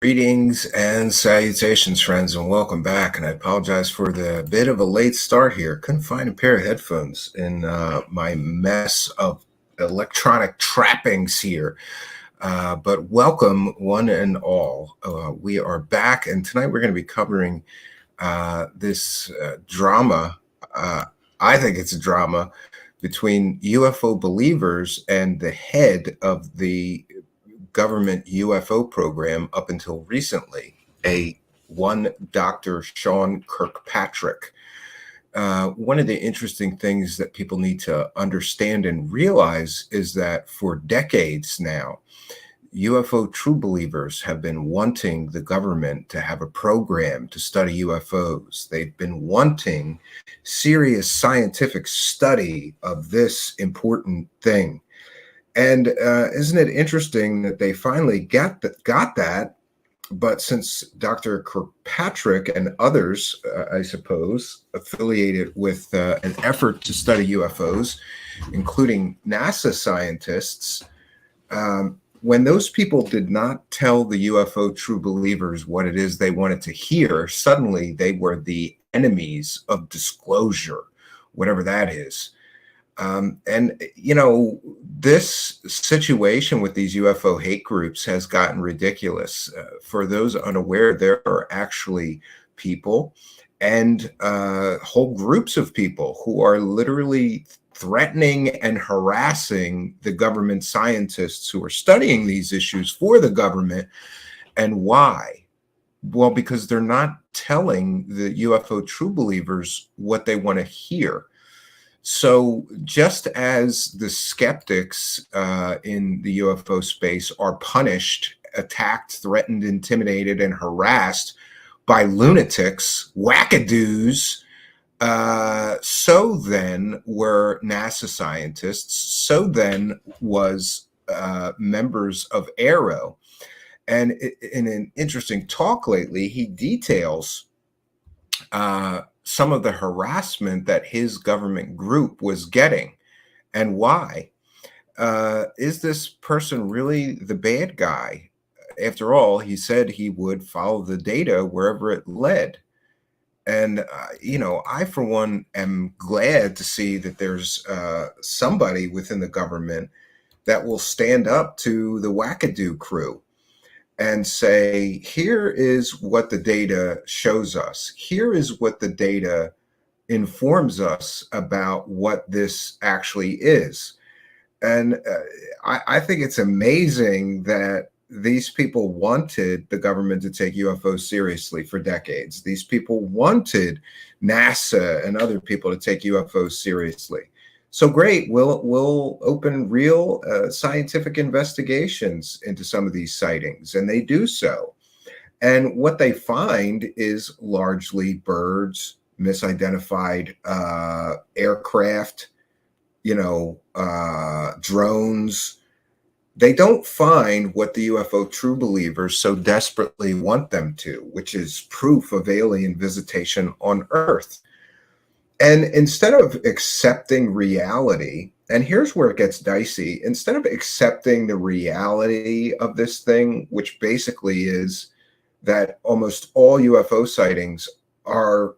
Greetings and salutations, friends, and welcome back. And I apologize for the bit of a late start here. Couldn't find a pair of headphones in my mess of electronic trappings here. But welcome, one and all. We are back, and tonight we're going to be covering this drama. I think it's a drama between UFO believers and the head of the government UFO program up until recently, one Dr. Sean Kirkpatrick. One of the interesting things that people need to understand and realize is that for decades now, UFO true believers have been wanting the government to have a program to study UFOs. They've been wanting serious scientific study of this important thing. And isn't it interesting that they finally got that? But since Dr. Kirkpatrick and others, I suppose, affiliated with an effort to study UFOs, including NASA scientists, when those people did not tell the UFO true believers what it is they wanted to hear, suddenly they were the enemies of disclosure, whatever that is. And, you know, this situation with these UFO hate groups has gotten ridiculous. For those unaware, there are actually people and whole groups of people who are literally threatening and harassing the government scientists who are studying these issues for the government. And why? Well, because they're not telling the UFO true believers what they want to hear. So just as the skeptics in the UFO space are punished, attacked, threatened, intimidated, and harassed by lunatics, wackadoos, so then were NASA scientists, so then was members of AARO. And in an interesting talk lately, he details some of the harassment that his government group was getting and why. Is this person really the bad guy? After all, he said he would follow the data wherever it led. And, you know, I, for one, am glad to see that there's somebody within the government that will stand up to the wackadoo crew and say, here is what the data shows us. Here is what the data informs us about what this actually is. And I think it's amazing that these people wanted the government to take UFOs seriously for decades. These people wanted NASA and other people to take UFOs seriously. So great, we'll open real scientific investigations into some of these sightings, and they do so. And what they find is largely birds, misidentified aircraft, drones. They don't find what the UFO true believers so desperately want them to, which is proof of alien visitation on Earth. And instead of accepting reality, and here's where it gets dicey, instead of accepting the reality of this thing, which basically is that almost all UFO sightings are,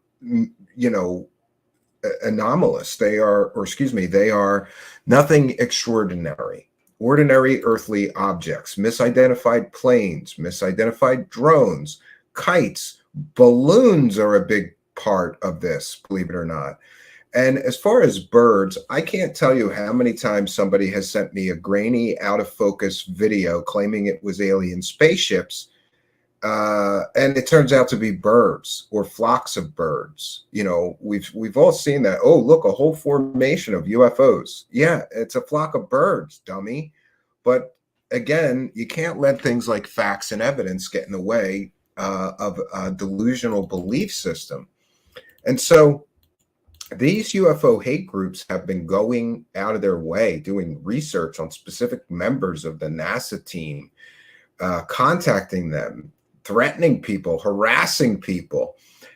anomalous. They are nothing extraordinary. Ordinary earthly objects, misidentified planes, misidentified drones, kites, balloons are a big part of this, believe it or not. And as far as birds, I can't tell you how many times somebody has sent me a grainy, out of focus video claiming it was alien spaceships, and it turns out to be birds or flocks of birds. We've all seen that. Oh, look, a whole formation of UFOs. Yeah, it's a flock of birds, dummy. But again, you can't let things like facts and evidence get in the way of a delusional belief system. And so these UFO hate groups have been going out of their way, doing research on specific members of the NASA team, contacting them, threatening people, harassing people.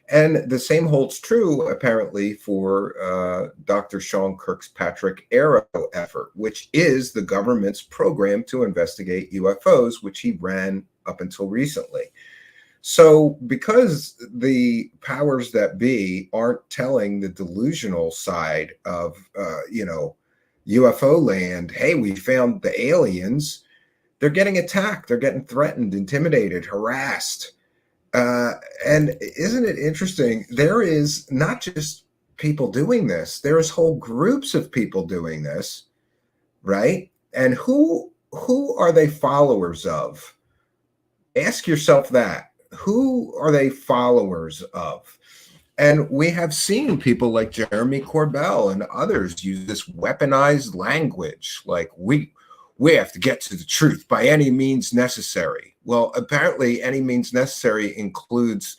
And the same holds true, apparently, for Dr. Sean Kirkpatrick AARO effort, which is the government's program to investigate UFOs, which he ran up until recently. So because the powers that be aren't telling the delusional side of, UFO land, hey, we found the aliens, they're getting attacked, they're getting threatened, intimidated, harassed. And isn't it interesting? There is not just people doing this, there's whole groups of people doing this, right? And who are they followers of? Ask yourself that. Who are they followers of? And we have seen people like Jeremy Corbell and others use this weaponized language, like we have to get to the truth by any means necessary. Well, apparently, any means necessary includes,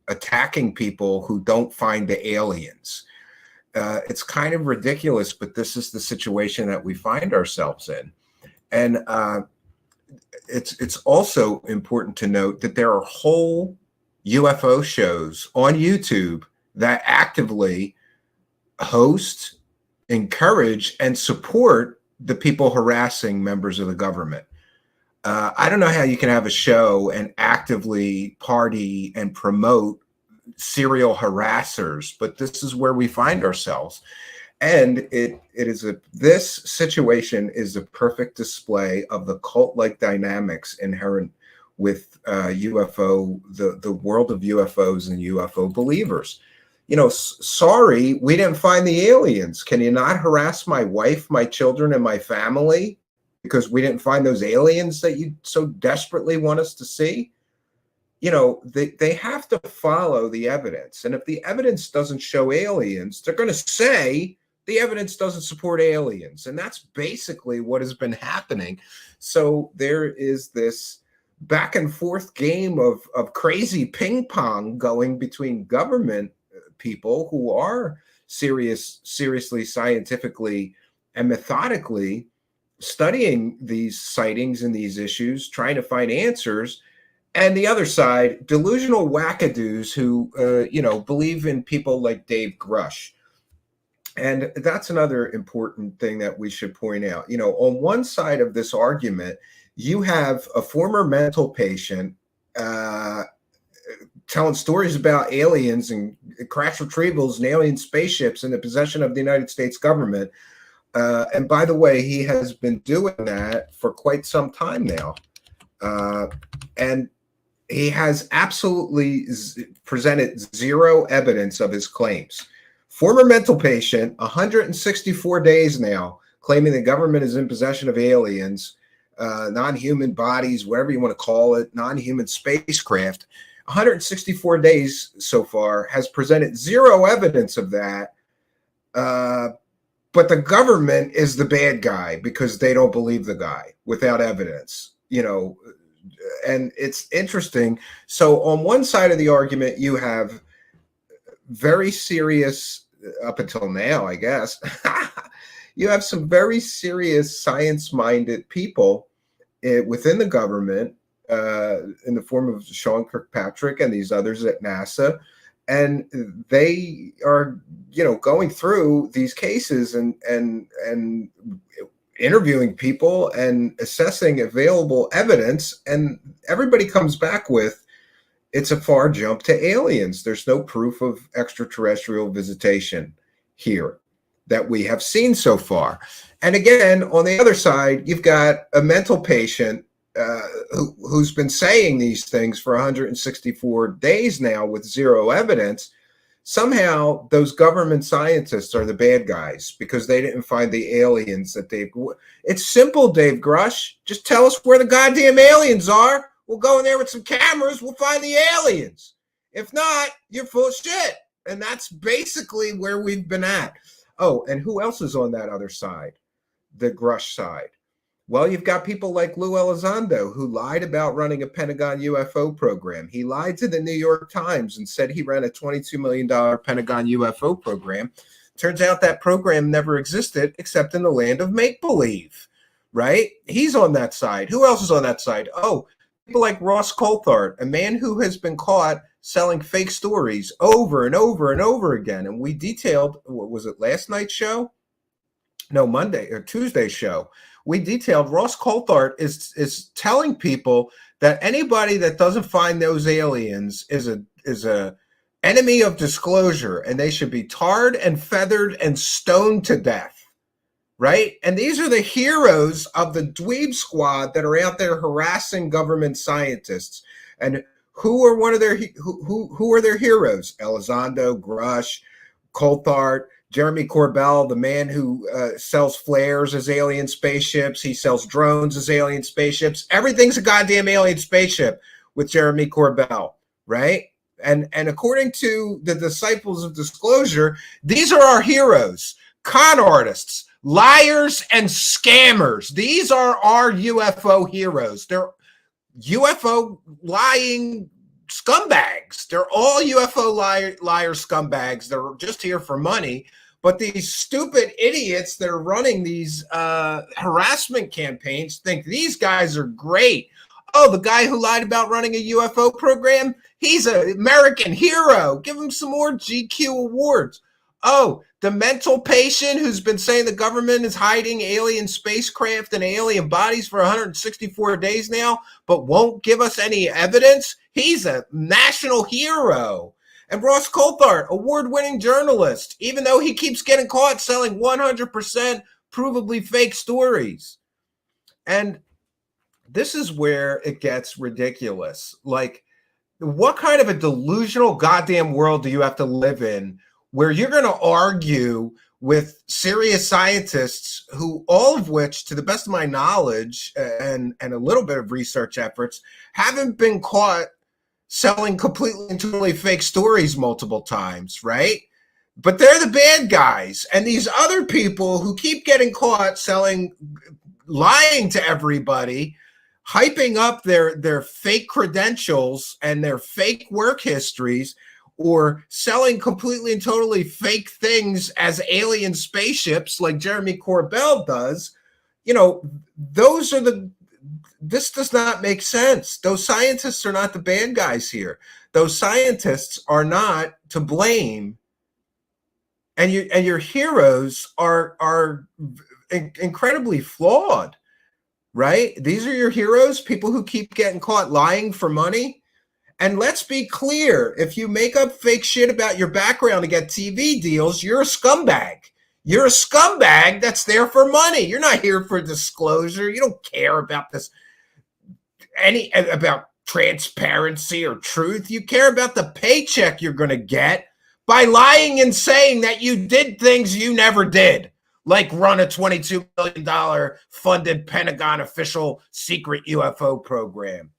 attacking people who don't find the aliens. It's kind of ridiculous, but this is the situation that we find ourselves in. And it's also important to note that there are whole UFO shows on YouTube that actively host, encourage, and support the people harassing members of the government. I don't know how you can have a show and actively party and promote serial harassers, but this is where we find ourselves. And this situation is a perfect display of the cult-like dynamics inherent with UFO, the world of UFOs and UFO believers. Sorry, we didn't find the aliens. Can you not harass my wife, my children, and my family because we didn't find those aliens that you so desperately want us to see? They have to follow the evidence. And if the evidence doesn't show aliens, they're going to say the evidence doesn't support aliens. And that's basically what has been happening. So there is this back and forth game of crazy ping pong going between government people who are seriously, scientifically, and methodically studying these sightings and these issues, trying to find answers. And the other side, delusional wackadoos who, believe in people like Dave Grusch. And that's another important thing that we should point out. On one side of this argument, you have a former mental patient telling stories about aliens and crash retrievals and alien spaceships in the possession of the United States government. And by the way, he has been doing that for quite some time now. And he has absolutely presented zero evidence of his claims. Former mental patient, 164 days now, claiming the government is in possession of aliens, non-human bodies, whatever you want to call it, non-human spacecraft. 164 days so far, has presented zero evidence of that. But the government is the bad guy because they don't believe the guy without evidence, and it's interesting. So on one side of the argument, you have very serious, up until now, I guess, you have some very serious science-minded people within the government, in the form of Sean Kirkpatrick and these others at NASA. And they are, going through these cases and interviewing people and assessing available evidence. And everybody comes back with, it's a far jump to aliens. There's no proof of extraterrestrial visitation here that we have seen so far. And again, on the other side, you've got a mental patient who's been saying these things for 164 days now with zero evidence. Somehow those government scientists are the bad guys because they didn't find the aliens that they've. It's simple, Dave Grusch. Just tell us where the goddamn aliens are. We'll go in there with some cameras. We'll find the aliens. If not, you're full of shit. And that's basically where we've been at. Oh, and who else is on that other side? The Grusch side. Well, you've got people like Lou Elizondo, who lied about running a Pentagon UFO program. He lied to the New York Times and said he ran a $22 million Pentagon UFO program. Turns out that program never existed except in the land of make-believe, right? He's on that side. Who else is on that side? Oh, people like Ross Coulthart, a man who has been caught selling fake stories over and over and over again. And we detailed, what was it, last night's show? No, Monday or Tuesday's show. We detailed Ross Coulthart is telling people that anybody that doesn't find those aliens is a enemy of disclosure, and they should be tarred and feathered and stoned to death. Right? And these are the heroes of the dweeb squad that are out there harassing government scientists. And who are one of their who are their heroes? Elizondo, Grusch, Coulthard, Jeremy Corbell, the man who sells flares as alien spaceships. He sells drones as alien spaceships. Everything's a goddamn alien spaceship with Jeremy Corbell, right? And according to the disciples of disclosure, these are our heroes, con artists, liars, and scammers. These are our UFO heroes. They're UFO lying scumbags. They're all UFO liar scumbags. They're just here for money. But these stupid idiots that are running these harassment campaigns think these guys are great. Oh, the guy who lied about running a UFO program, he's an American hero. Give him some more GQ awards. Oh, the mental patient who's been saying the government is hiding alien spacecraft and alien bodies for 164 days now, but won't give us any evidence. He's a national hero. And Ross Coulthard, award-winning journalist, even though he keeps getting caught selling 100% provably fake stories. And this is where it gets ridiculous. Like, what kind of a delusional goddamn world do you have to live in where you're going to argue with serious scientists who, all of which, to the best of my knowledge and a little bit of research efforts, haven't been caught selling completely and totally fake stories multiple times, right? But they're the bad guys. And these other people who keep getting caught lying to everybody, hyping up their fake credentials and their fake work histories, or selling completely and totally fake things as alien spaceships like Jeremy Corbell does, this does not make sense. Those scientists are not the bad guys here. Those scientists are not to blame. And your heroes are incredibly flawed, right? These are your heroes, people who keep getting caught lying for money. And let's be clear, if you make up fake shit about your background to get TV deals, you're a scumbag. You're a scumbag that's there for money. You're not here for disclosure. You don't care about this, about transparency or truth. You care about the paycheck you're going to get by lying and saying that you did things you never did, like run a $22 million funded Pentagon official secret UFO program.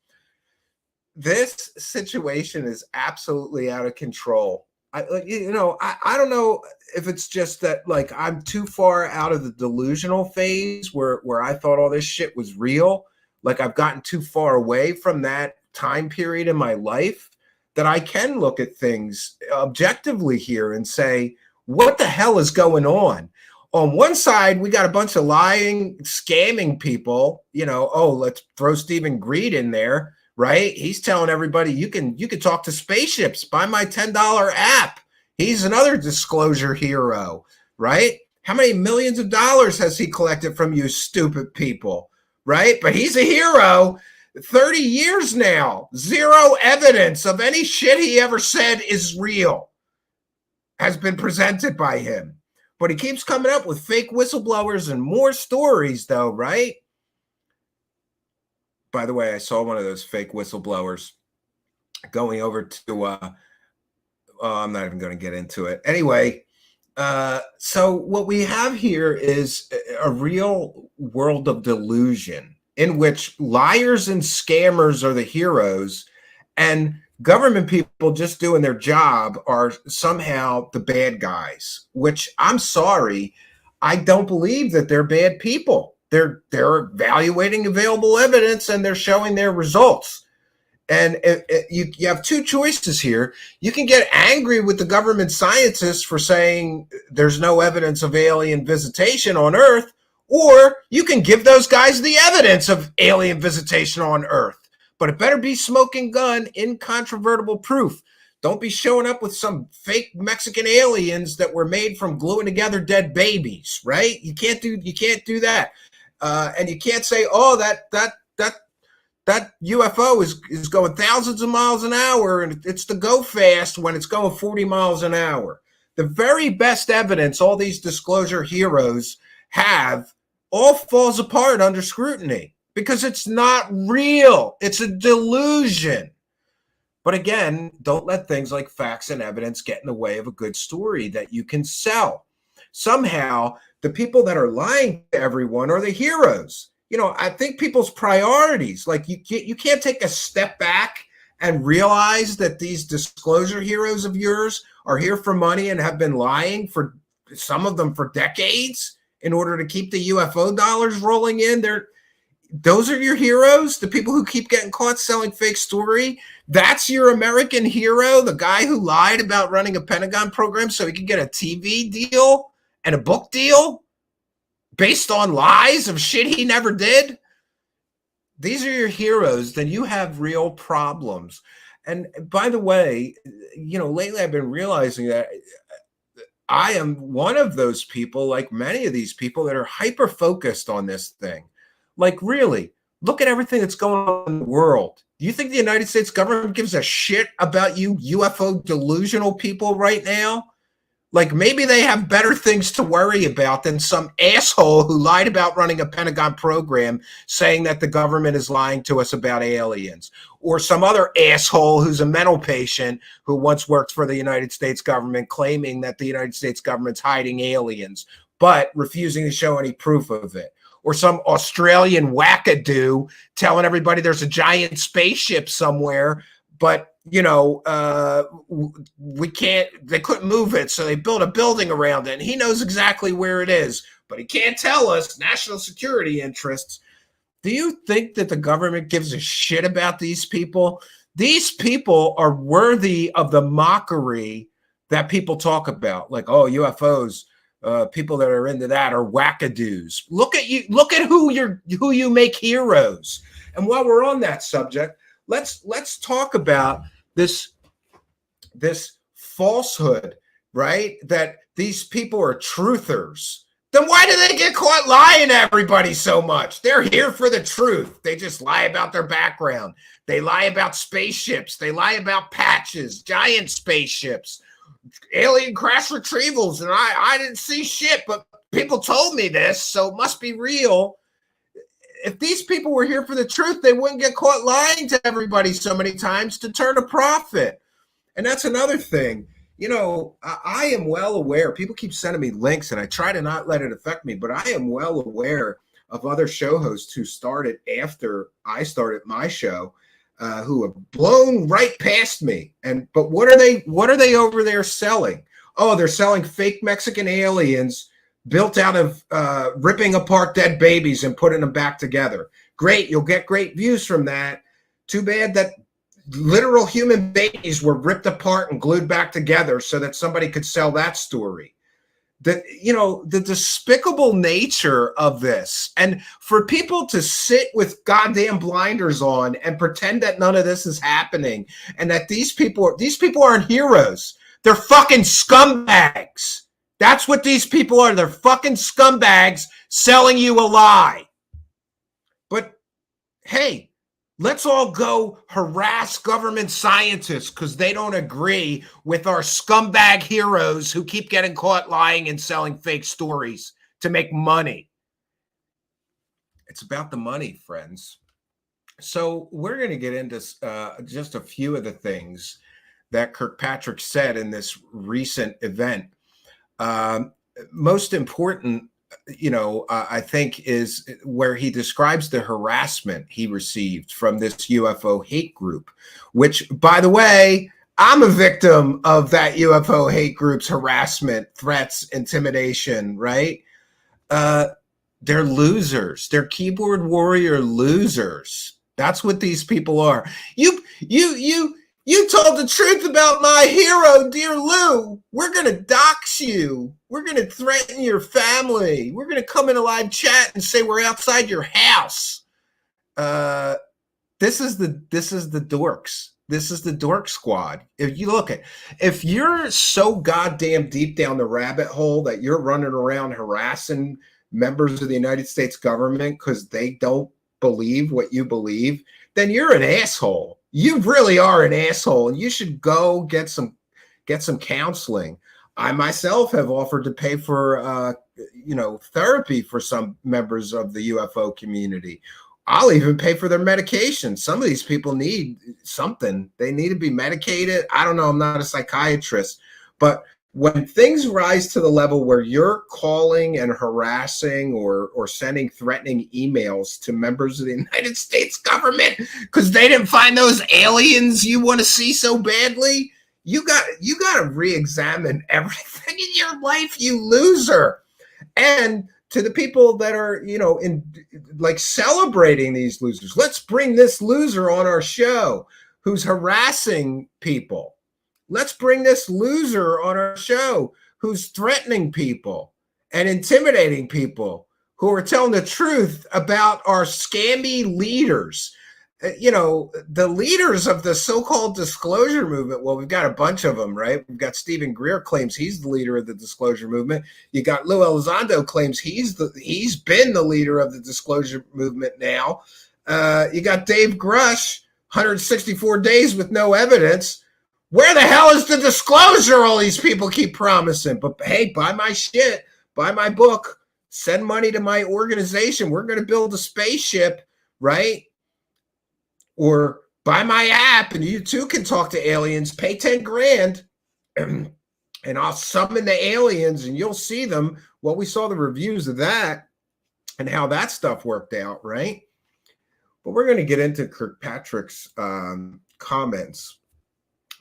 This situation is absolutely out of control. I don't know if it's just that, like, I'm too far out of the delusional phase where I thought all this shit was real. Like, I've gotten too far away from that time period in my life that I can look at things objectively here and say, what the hell is going on? On one side, we got a bunch of lying, scamming people, let's throw Stephen Greed in there. Right? He's telling everybody you can talk to spaceships. Buy my $10 app. He's another disclosure hero, right? How many millions of dollars has he collected from you stupid people, right? But he's a hero. 30 years now. Zero evidence of any shit he ever said is real has been presented by him. But he keeps coming up with fake whistleblowers and more stories, though, right? By the way, I saw one of those fake whistleblowers going over to, I'm not even going to get into it. Anyway, so what we have here is a real world of delusion in which liars and scammers are the heroes and government people just doing their job are somehow the bad guys, which I'm sorry, I don't believe that they're bad people. They're evaluating available evidence and they're showing their results. And you have two choices here. You can get angry with the government scientists for saying there's no evidence of alien visitation on Earth, or you can give those guys the evidence of alien visitation on Earth. But it better be smoking gun, incontrovertible proof. Don't be showing up with some fake Mexican aliens that were made from gluing together dead babies, right? You can't do that. And you can't say, oh, that that UFO is going thousands of miles an hour, and it's to go fast when it's going 40 miles an hour. The very best evidence all these disclosure heroes have all falls apart under scrutiny because it's not real. It's a delusion. But again, don't let things like facts and evidence get in the way of a good story that you can sell. Somehow, the people that are lying to everyone are the heroes. You know, I think people's priorities, like you can't take a step back and realize that these disclosure heroes of yours are here for money and have been lying for some of them for decades in order to keep the UFO dollars rolling in. Those are your heroes, the people who keep getting caught selling fake story. That's your American hero, the guy who lied about running a Pentagon program so he could get a TV deal and a book deal based on lies of shit he never did. These are your heroes. Then you have real problems. And by the way, you know, lately I've been realizing that I am one of those people, like many of these people, that are hyper focused on this thing. Like, really, look at everything that's going on in the world. Do you think the United States government gives a shit about you UFO delusional people right now? Like, maybe they have better things to worry about than some asshole who lied about running a Pentagon program saying that the government is lying to us about aliens, or some other asshole who's a mental patient who once worked for the United States government claiming that the United States government's hiding aliens, but refusing to show any proof of it. Or some Australian wackadoo telling everybody there's a giant spaceship somewhere, but, you know, they couldn't move it, so they built a building around it, and he knows exactly where it is, but he can't tell us, national security interests. Do you think that the government gives a shit about these people? These people are worthy of the mockery that people talk about, like, oh, UFOs. People that are into that are wackadoos. Look at you. Look at who you make heroes. And while we're on that subject, let's talk about this falsehood, right? That these people are truthers. Then why do they get caught lying to everybody so much? They're here for the truth. They just lie about their background. They lie about spaceships. They lie about patches, giant spaceships, alien crash retrievals, and I didn't see shit, but people told me this, so it must be real. If these people were here for the truth, they wouldn't get caught lying to everybody so many times to turn a profit. And that's another thing. You know, I am well aware, people keep sending me links, and I try to not let it affect me, but I am well aware of other show hosts who started after I started my show, who have blown right past me. But what are they over there selling? Oh, they're selling fake Mexican aliens built out of ripping apart dead babies and putting them back together. Great, you'll get great views from that. Too bad that literal human babies were ripped apart and glued back together so that somebody could sell that story. The despicable nature of this, and for people to sit with goddamn blinders on and pretend that none of this is happening, and that these people aren't heroes. They're fucking scumbags. That's what these people are. They're fucking scumbags selling you a lie. But hey, let's all go harass government scientists because they don't agree with our scumbag heroes who keep getting caught lying and selling fake stories to make money. It's about the money, friends. So we're going to get into just a few of the things that Kirkpatrick said in this recent event. Most important, I think, is where he describes the harassment he received from this UFO hate group, which, by the way, I'm a victim of that UFO hate group's harassment, threats, intimidation, right? They're losers. They're keyboard warrior losers. That's what these people are. You told the truth about my hero, dear Lou. We're going to dox you. We're going to threaten your family. We're going to come in a live chat and say we're outside your house. This is the dorks. This is the dork squad. If you're so goddamn deep down the rabbit hole that you're running around harassing members of the United States government because they don't believe what you believe, then you're an asshole. You really are an asshole, and you should go get some counseling. I myself have offered to pay for therapy for some members of the UFO community. I'll even pay for their medication. Some of these people need something. They need to be medicated. I don't know. I'm not a psychiatrist. But when things rise to the level where you're calling and harassing or sending threatening emails to members of the United States government because they didn't find those aliens you want to see so badly, you got to re-examine everything in your life, you loser. And to the people that are, celebrating these losers, let's bring this loser on our show who's harassing people. Let's bring this loser on our show who's threatening people and intimidating people, who are telling the truth about our scammy leaders. The leaders of the so-called disclosure movement, well, we've got a bunch of them, right? We've got Stephen Greer claims he's the leader of the disclosure movement. You got Lou Elizondo claims he's been the leader of the disclosure movement now. You got Dave Grusch, 164 days with no evidence. Where the hell is the disclosure all these people keep promising? But hey, buy my shit, buy my book, send money to my organization. We're going to build a spaceship, right? Or buy my app and you too can talk to aliens, pay 10 grand and I'll summon the aliens and you'll see them. Well, we saw the reviews of that and how that stuff worked out, right? But we're going to get into Kirkpatrick's comments.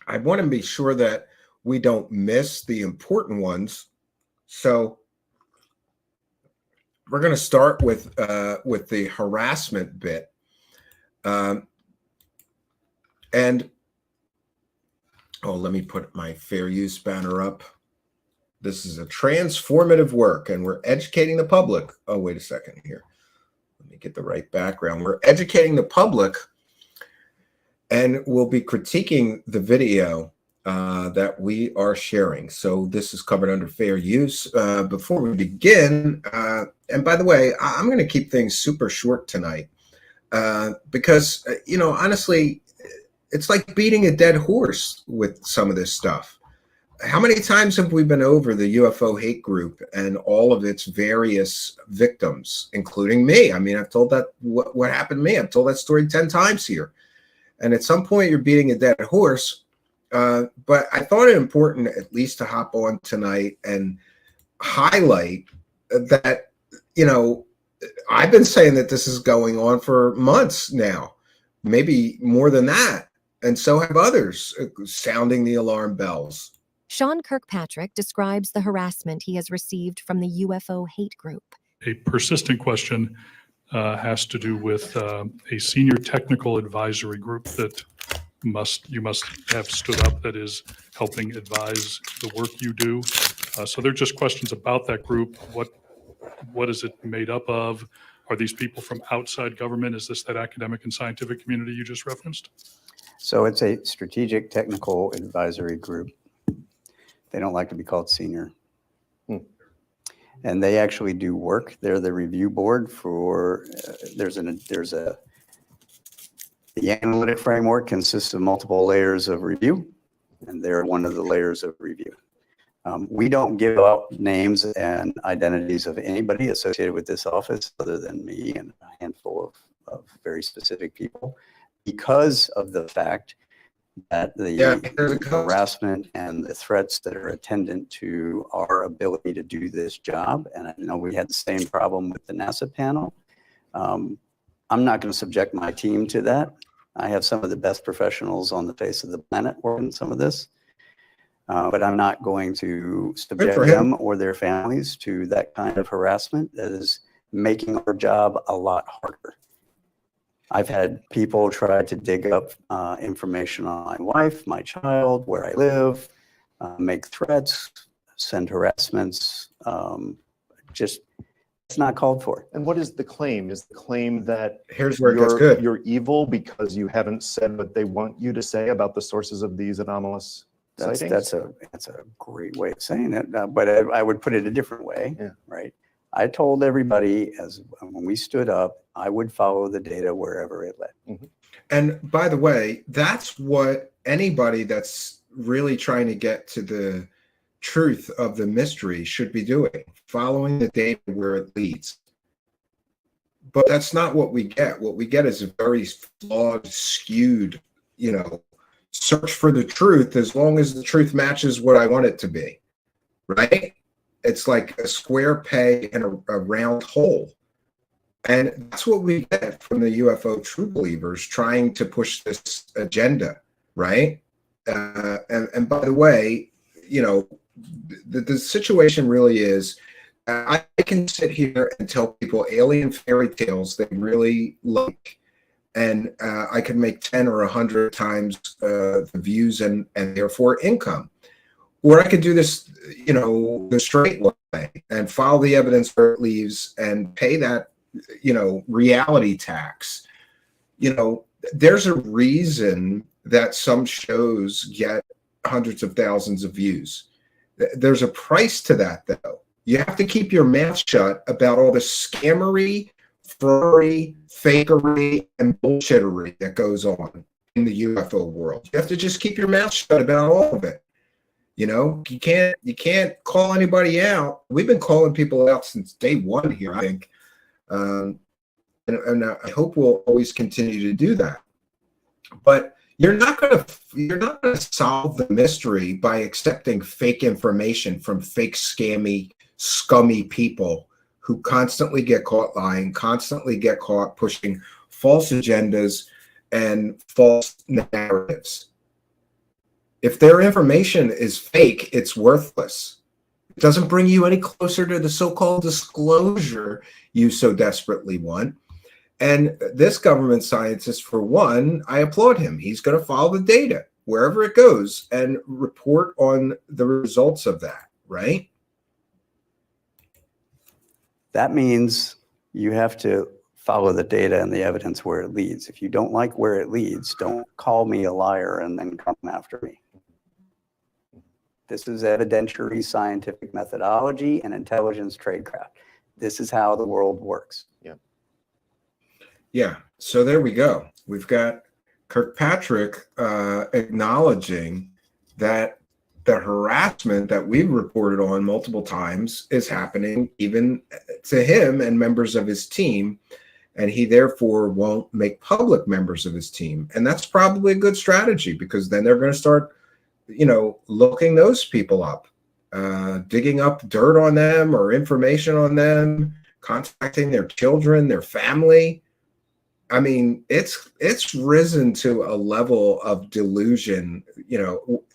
I want to be sure that we don't miss the important ones. So we're going to start with the harassment bit. Let me put my fair use banner up. This is a transformative work, and we're educating the public. Oh, wait a second here. Let me get the right background. We're educating the public, and we'll be critiquing the video that we are sharing. So this is covered under fair use. Before we begin, and by the way, I'm going to keep things super short tonight because, honestly, it's like beating a dead horse with some of this stuff. How many times have we been over the UFO hate group and all of its various victims, including me? I mean, I've told that what happened to me. I've told that story 10 times here. And at some point you're beating a dead horse. But I thought it important at least to hop on tonight and highlight that, I've been saying that this is going on for months now, maybe more than that. And so have others sounding the alarm bells. Sean Kirkpatrick describes the harassment he has received from the UFO hate group. A persistent question has to do with a senior technical advisory group that you must have stood up that is helping advise the work you do. So they're just questions about that group. What is it made up of? Are these people from outside government? Is this that academic and scientific community you just referenced? So it's a strategic technical advisory group. They don't like to be called senior. And they actually do work. They're the review board for, the analytic framework consists of multiple layers of review, and they're one of the layers of review. We don't give out names and identities of anybody associated with this office other than me and a handful of very specific people, because of the fact that the harassment and the threats that are attendant to our ability to do this job. And I know we had the same problem with the NASA panel. I'm not going to subject my team to that. I have some of the best professionals on the face of the planet working some of this. But I'm not going to subject them or their families to that kind of harassment that is making our job a lot harder. I've had people try to dig up information on my wife, my child, where I live, make threats, send harassments. It's not called for. And what is the claim? Is the claim that here's where it gets good. You're evil because you haven't said what they want you to say about the sources of these anomalous sightings? That's a great way of saying it, but I would put it a different way, right? I told everybody when we stood up, I would follow the data wherever it led. And by the way, that's what anybody that's really trying to get to the truth of the mystery should be doing, following the data where it leads. But that's not what we get. What we get is a very flawed, skewed, search for the truth as long as the truth matches what I want it to be, right? It's like a square peg and a round hole. And that's what we get from the UFO true believers trying to push this agenda, right? And by the way, the situation really is, I can sit here and tell people alien fairy tales they really like, and I can make 10 or 100 times the views and therefore income. Or I could do this, the straight way and follow the evidence where it leaves and pay that, reality tax. There's a reason that some shows get hundreds of thousands of views. There's a price to that, though. You have to keep your mouth shut about all the scammery, fraudery, fakery, and bullshittery that goes on in the UFO world. You have to just keep your mouth shut about all of it. You can't call anybody out. We've been calling people out since day one here, I think. And I hope we'll always continue to do that. But you're not going to solve the mystery by accepting fake information from fake, scammy, scummy people who constantly get caught lying, constantly get caught pushing false agendas and false narratives. If their information is fake, it's worthless. It doesn't bring you any closer to the so-called disclosure you so desperately want. And this government scientist, for one, I applaud him. He's going to follow the data wherever it goes and report on the results of that, right? That means you have to follow the data and the evidence where it leads. If you don't like where it leads, don't call me a liar and then come after me. This is evidentiary scientific methodology and intelligence tradecraft. This is how the world works. Yeah. So there we go. We've got Kirkpatrick acknowledging that the harassment that we've reported on multiple times is happening even to him and members of his team. And he therefore won't make public members of his team. And that's probably a good strategy, because then they're going to start, looking those people up, digging up dirt on them or information on them, contacting their children, their family. I mean, it's risen to a level of delusion.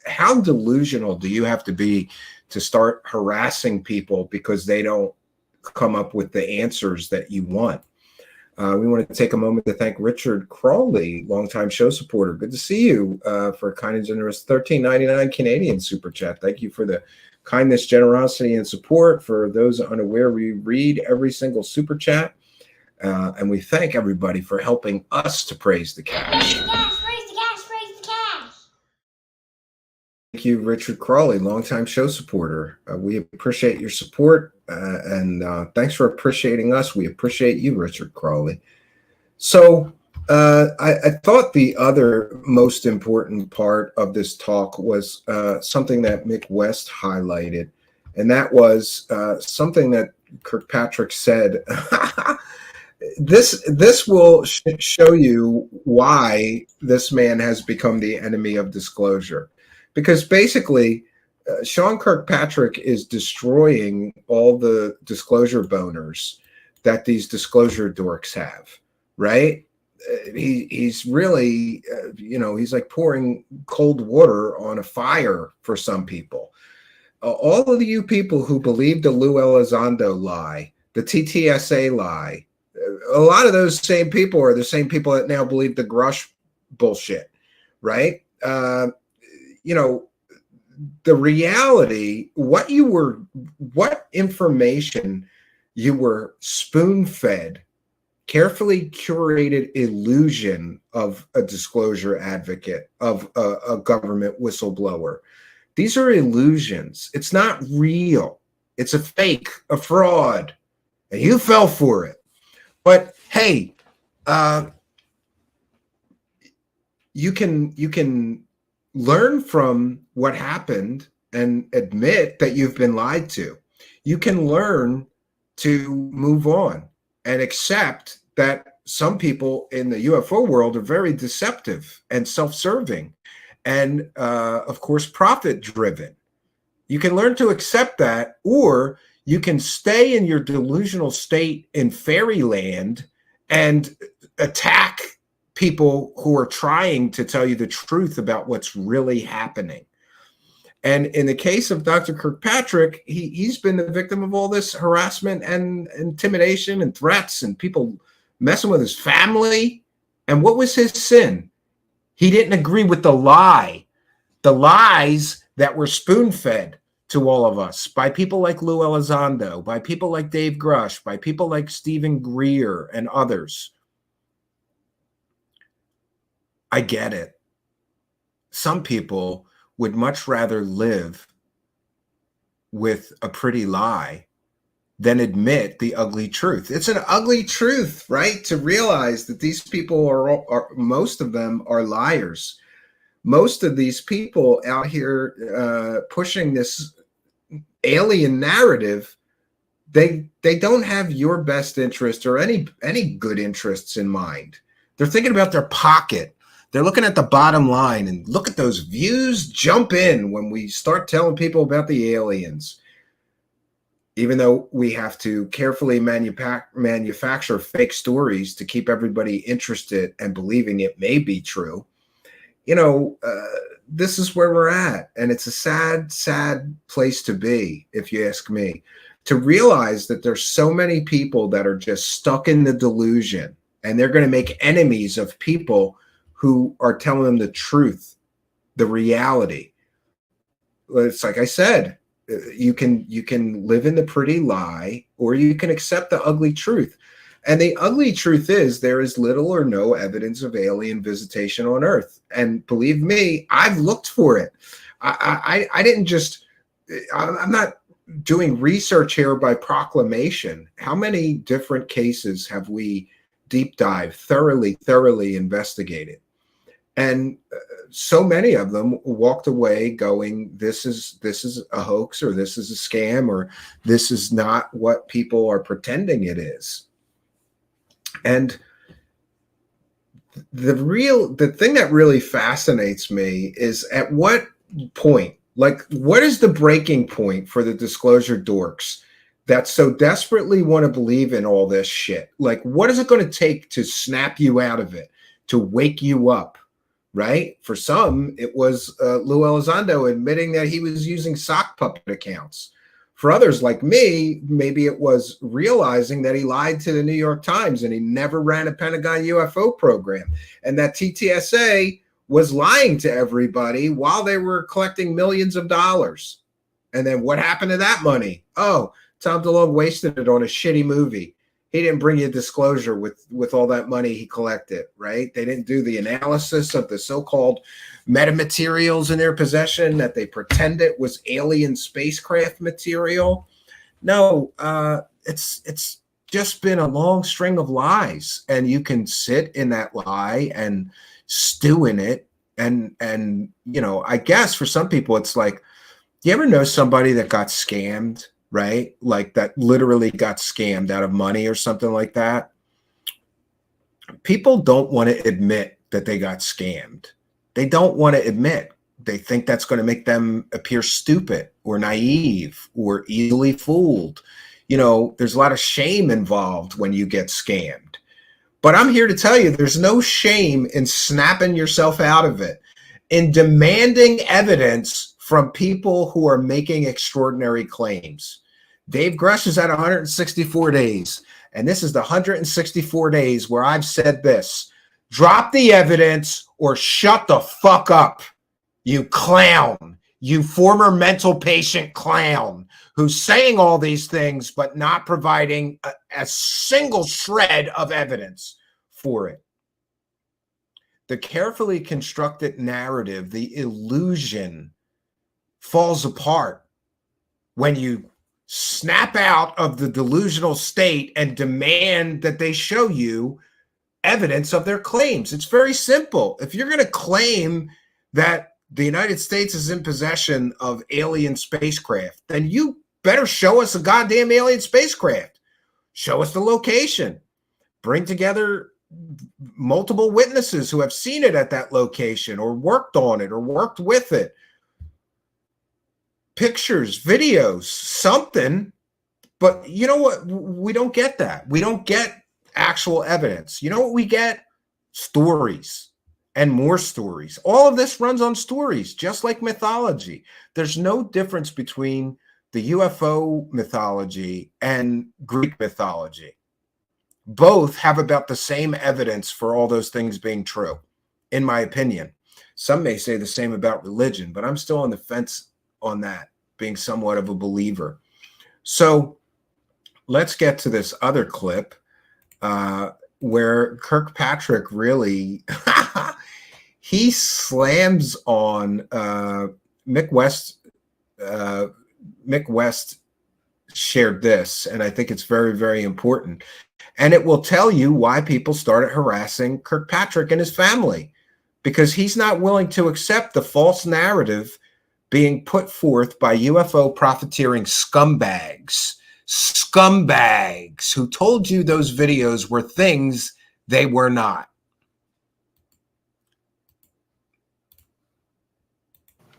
How delusional do you have to be to start harassing people because they don't come up with the answers that you want? We want to take a moment to thank Richard Crawley, longtime show supporter. Good to see you for a kind and generous $13.99 Canadian super chat. Thank you for the kindness, generosity, and support. For those unaware, we read every single super chat. And we thank everybody for helping us to praise the cash. Praise the cash, praise the cash, praise the cash. Thank you, Richard Crawley, longtime show supporter. We appreciate your support, and thanks for appreciating us. We appreciate you, Richard Crawley. So I thought the other most important part of this talk was something that Mick West highlighted, and that was something that Kirkpatrick said. This will show you why this man has become the enemy of disclosure, because basically Sean Kirkpatrick is destroying all the disclosure boners that these disclosure dorks have, right? He's really, he's like pouring cold water on a fire for some people. All of you people who believe the Lou Elizondo lie, the TTSA lie, a lot of those same people are the same people that now believe the Grusch bullshit, right? The reality, what information you were spoon-fed, carefully curated illusion of a disclosure advocate, of a government whistleblower. These are illusions. It's not real. It's a fake, a fraud. and you fell for it. But hey, you can learn from what happened and admit that you've been lied to. You can learn to move on and accept that some people in the UFO world are very deceptive and self-serving and, of course, profit-driven. You can learn to accept that, or you can stay in your delusional state in fairyland and attack people who are trying to tell you the truth about what's really happening. And in the case of Dr. Kirkpatrick, he's been the victim of all this harassment and intimidation and threats and people messing with his family. And what was his sin? He didn't agree with the lies that were spoon-fed to all of us by people like Lou Elizondo, by people like Dave Grusch, by people like Stephen Greer and others. I get it. Some people would much rather live with a pretty lie than admit the ugly truth. It's an ugly truth, right? To realize that these people are most of them are liars. Most of these people out here pushing this alien narrative, they don't have your best interest or any good interests in mind. They're thinking about their pocket. They're looking at the bottom line, and look at those views jump in when we start telling people about the aliens. Even though we have to carefully manufacture fake stories to keep everybody interested and believing it may be true, this is where we're at. And it's a sad, sad place to be, if you ask me, to realize that there's so many people that are just stuck in the delusion, and they're going to make enemies of people who are telling them the truth, the reality. It's like I said, you can live in the pretty lie, or you can accept the ugly truth. And the ugly truth is there is little or no evidence of alien visitation on Earth. And believe me, I've looked for it. I didn't just, I'm not doing research here by proclamation. How many different cases have we deep dive, thoroughly investigated? And so many of them walked away going, this is a hoax, or this is a scam, or this is not what people are pretending it is. And the thing that really fascinates me is at what point, like, what is the breaking point for the disclosure dorks that so desperately want to believe in all this shit? Like, what is it going to take to snap you out of it, to wake you up? Right? For some, it was Lou Elizondo admitting that he was using sock puppet accounts. For others like me, maybe it was realizing that he lied to the New York Times and he never ran a Pentagon UFO program, and that TTSA was lying to everybody while they were collecting millions of dollars. And then what happened to that money? Oh, Tom DeLonge wasted it on a shitty movie. He didn't bring you disclosure with all that money he collected, right? They didn't do the analysis of the so-called metamaterials in their possession that they pretended was alien spacecraft material. No, it's just been a long string of lies, and you can sit in that lie and stew in it. And I guess for some people, it's like, you ever know somebody that got scammed? Right? Like that literally got scammed out of money or something like that. People don't want to admit that they got scammed. They don't want to admit. They think that's going to make them appear stupid or naive or easily fooled. There's a lot of shame involved when you get scammed. But I'm here to tell you, there's no shame in snapping yourself out of it, in demanding evidence from people who are making extraordinary claims. Dave Grusch is at 164 days, and this is the 164 days where I've said this: drop the evidence or shut the fuck up, you clown, you former mental patient clown who's saying all these things but not providing a single shred of evidence for it. The carefully constructed narrative, the illusion, falls apart when you snap out of the delusional state and demand that they show you evidence of their claims. It's very simple. If you're going to claim that the United States is in possession of alien spacecraft, then you better show us a goddamn alien spacecraft. Show us the location. Bring together multiple witnesses who have seen it at that location or worked on it or worked with it. Pictures, videos, something. But you know what? We don't get that. We don't get actual evidence. You know what we get? Stories and more stories. All of this runs on stories, just like mythology. There's no difference between the UFO mythology and Greek mythology. Both have about the same evidence for all those things being true, in my opinion. Some may say the same about religion, but I'm still on the fence on that, being somewhat of a believer. So let's get to this other clip where Kirkpatrick really he slams on Mick West. Mick West shared this, and I think it's very, very important. And it will tell you why people started harassing Kirkpatrick and his family, because he's not willing to accept the false narrative being put forth by UFO profiteering scumbags who told you those videos were things they were not.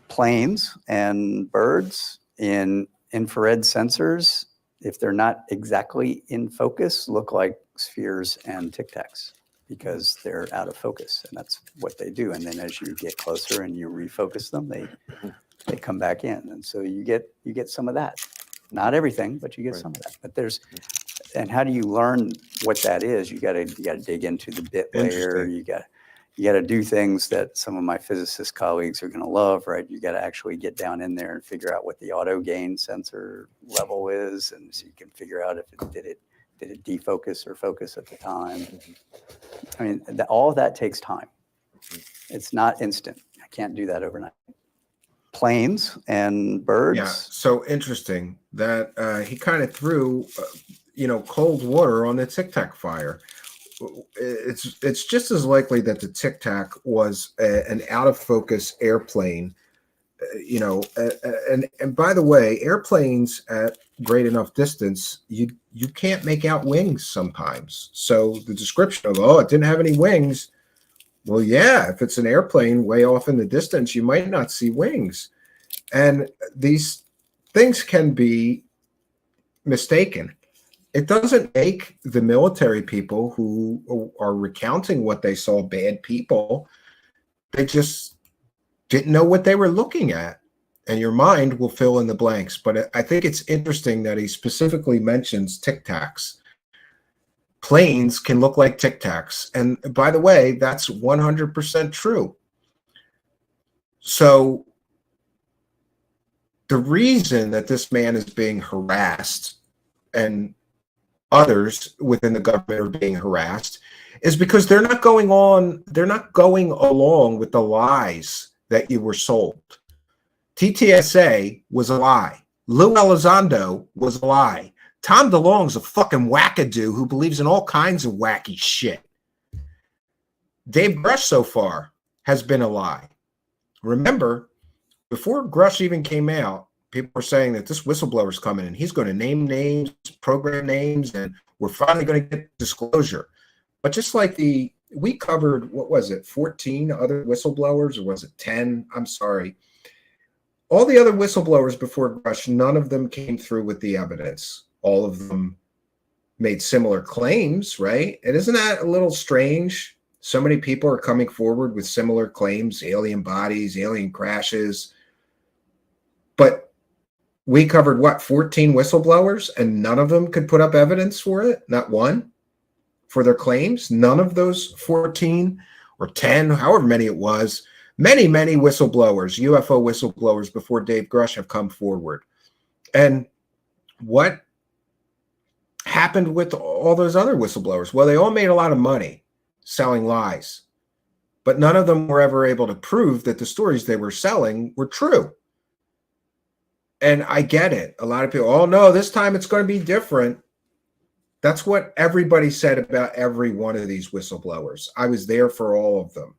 Planes and birds in infrared sensors, if they're not exactly in focus, look like spheres and Tic Tacs because they're out of focus, and that's what they do. And then as you get closer and you refocus them, they come back in, and so you get some of that. Not everything, but you get some of that. But there's, and how do you learn what that is? You got to dig into the bit layer. You got to do things that some of my physicist colleagues are going to love, right? You got to actually get down in there and figure out what the auto gain sensor level is, and so you can figure out if it did it defocus or focus at the time. I mean, all of that takes time. It's not instant. I can't do that overnight. Planes and birds. Yeah, so interesting that he kind of threw, cold water on the Tic Tac fire. It's just as likely that the Tic Tac was an out of focus airplane, and by the way, airplanes at great enough distance, you can't make out wings sometimes. So the description of, it didn't have any wings. Well, yeah, if it's an airplane way off in the distance, you might not see wings. And these things can be mistaken. It doesn't make the military people who are recounting what they saw bad people. They just didn't know what they were looking at. And your mind will fill in the blanks. But I think it's interesting that he specifically mentions Tic Tacs. Planes can look like Tic Tacs. And by the way, that's 100% true. So the reason that this man is being harassed and others within the government are being harassed is because they're not going along with the lies that you were sold. TTSA was a lie. Lou Elizondo was a lie. Tom DeLonge's a fucking wackadoo who believes in all kinds of wacky shit. Dave Grusch so far has been a lie. Remember, before Grusch even came out, people were saying that this whistleblower's coming and he's going to name names, program names, and we're finally going to get disclosure. But just like we covered, 14 other whistleblowers, or was it 10? I'm sorry. All the other whistleblowers before Grusch, none of them came through with the evidence. All of them made similar claims, right? And isn't that a little strange? So many people are coming forward with similar claims, alien bodies, alien crashes. But we covered 14 whistleblowers, and none of them could put up evidence for it? Not one for their claims? None of those 14 or 10, however many it was, many whistleblowers, UFO whistleblowers before Dave Grusch have come forward. And what happened with all those other whistleblowers? Well, they all made a lot of money selling lies, but none of them were ever able to prove that the stories they were selling were true. And I get it. A lot of people, oh no, this time it's going to be different. That's what everybody said about every one of these whistleblowers. I was there for all of them.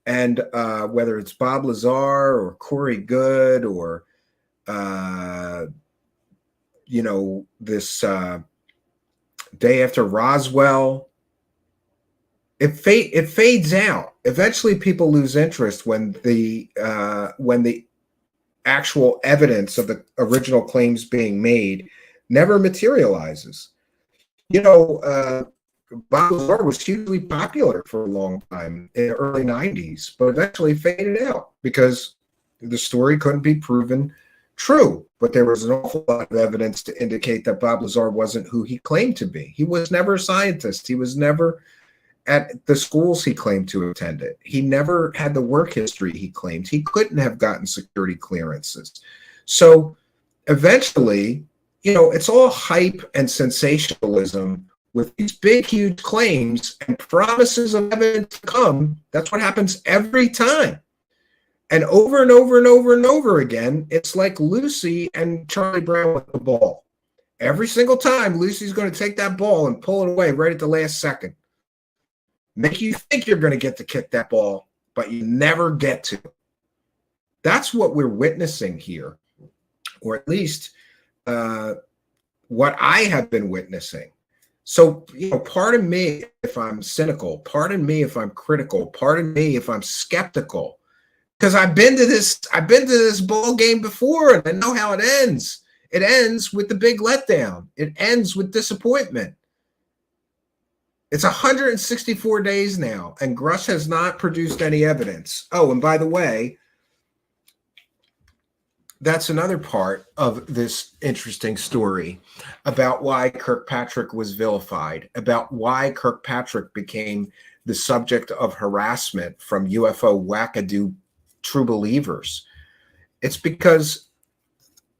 And whether it's Bob Lazar or Corey Good or, this day after Roswell, it fades out. Eventually people lose interest when the actual evidence of the original claims being made never materializes. Bob Lazar was hugely popular for a long time in the early 90s, but eventually faded out because the story couldn't be proven true. But there was an awful lot of evidence to indicate that Bob Lazar wasn't who he claimed to be. He was never a scientist. He was never at the schools he claimed to have attended. He never had the work history he claimed. He couldn't have gotten security clearances. So eventually, it's all hype and sensationalism with these big, huge claims and promises of evidence to come. That's what happens every time. And over and over and over and over again, it's like Lucy and Charlie Brown with the ball. Every single time, Lucy's going to take that ball and pull it away right at the last second. Make you think you're going to get to kick that ball, but you never get to. That's what we're witnessing here, or at least what I have been witnessing. So, pardon me if I'm cynical, pardon me if I'm critical, pardon me if I'm skeptical, because I've been to this ball game before and I know how it ends. It ends with the big letdown. It ends with disappointment. It's 164 days now, and Grusch has not produced any evidence. Oh, and by the way, that's another part of this interesting story about why Kirkpatrick was vilified, about why Kirkpatrick became the subject of harassment from UFO wackadoo true believers. It's because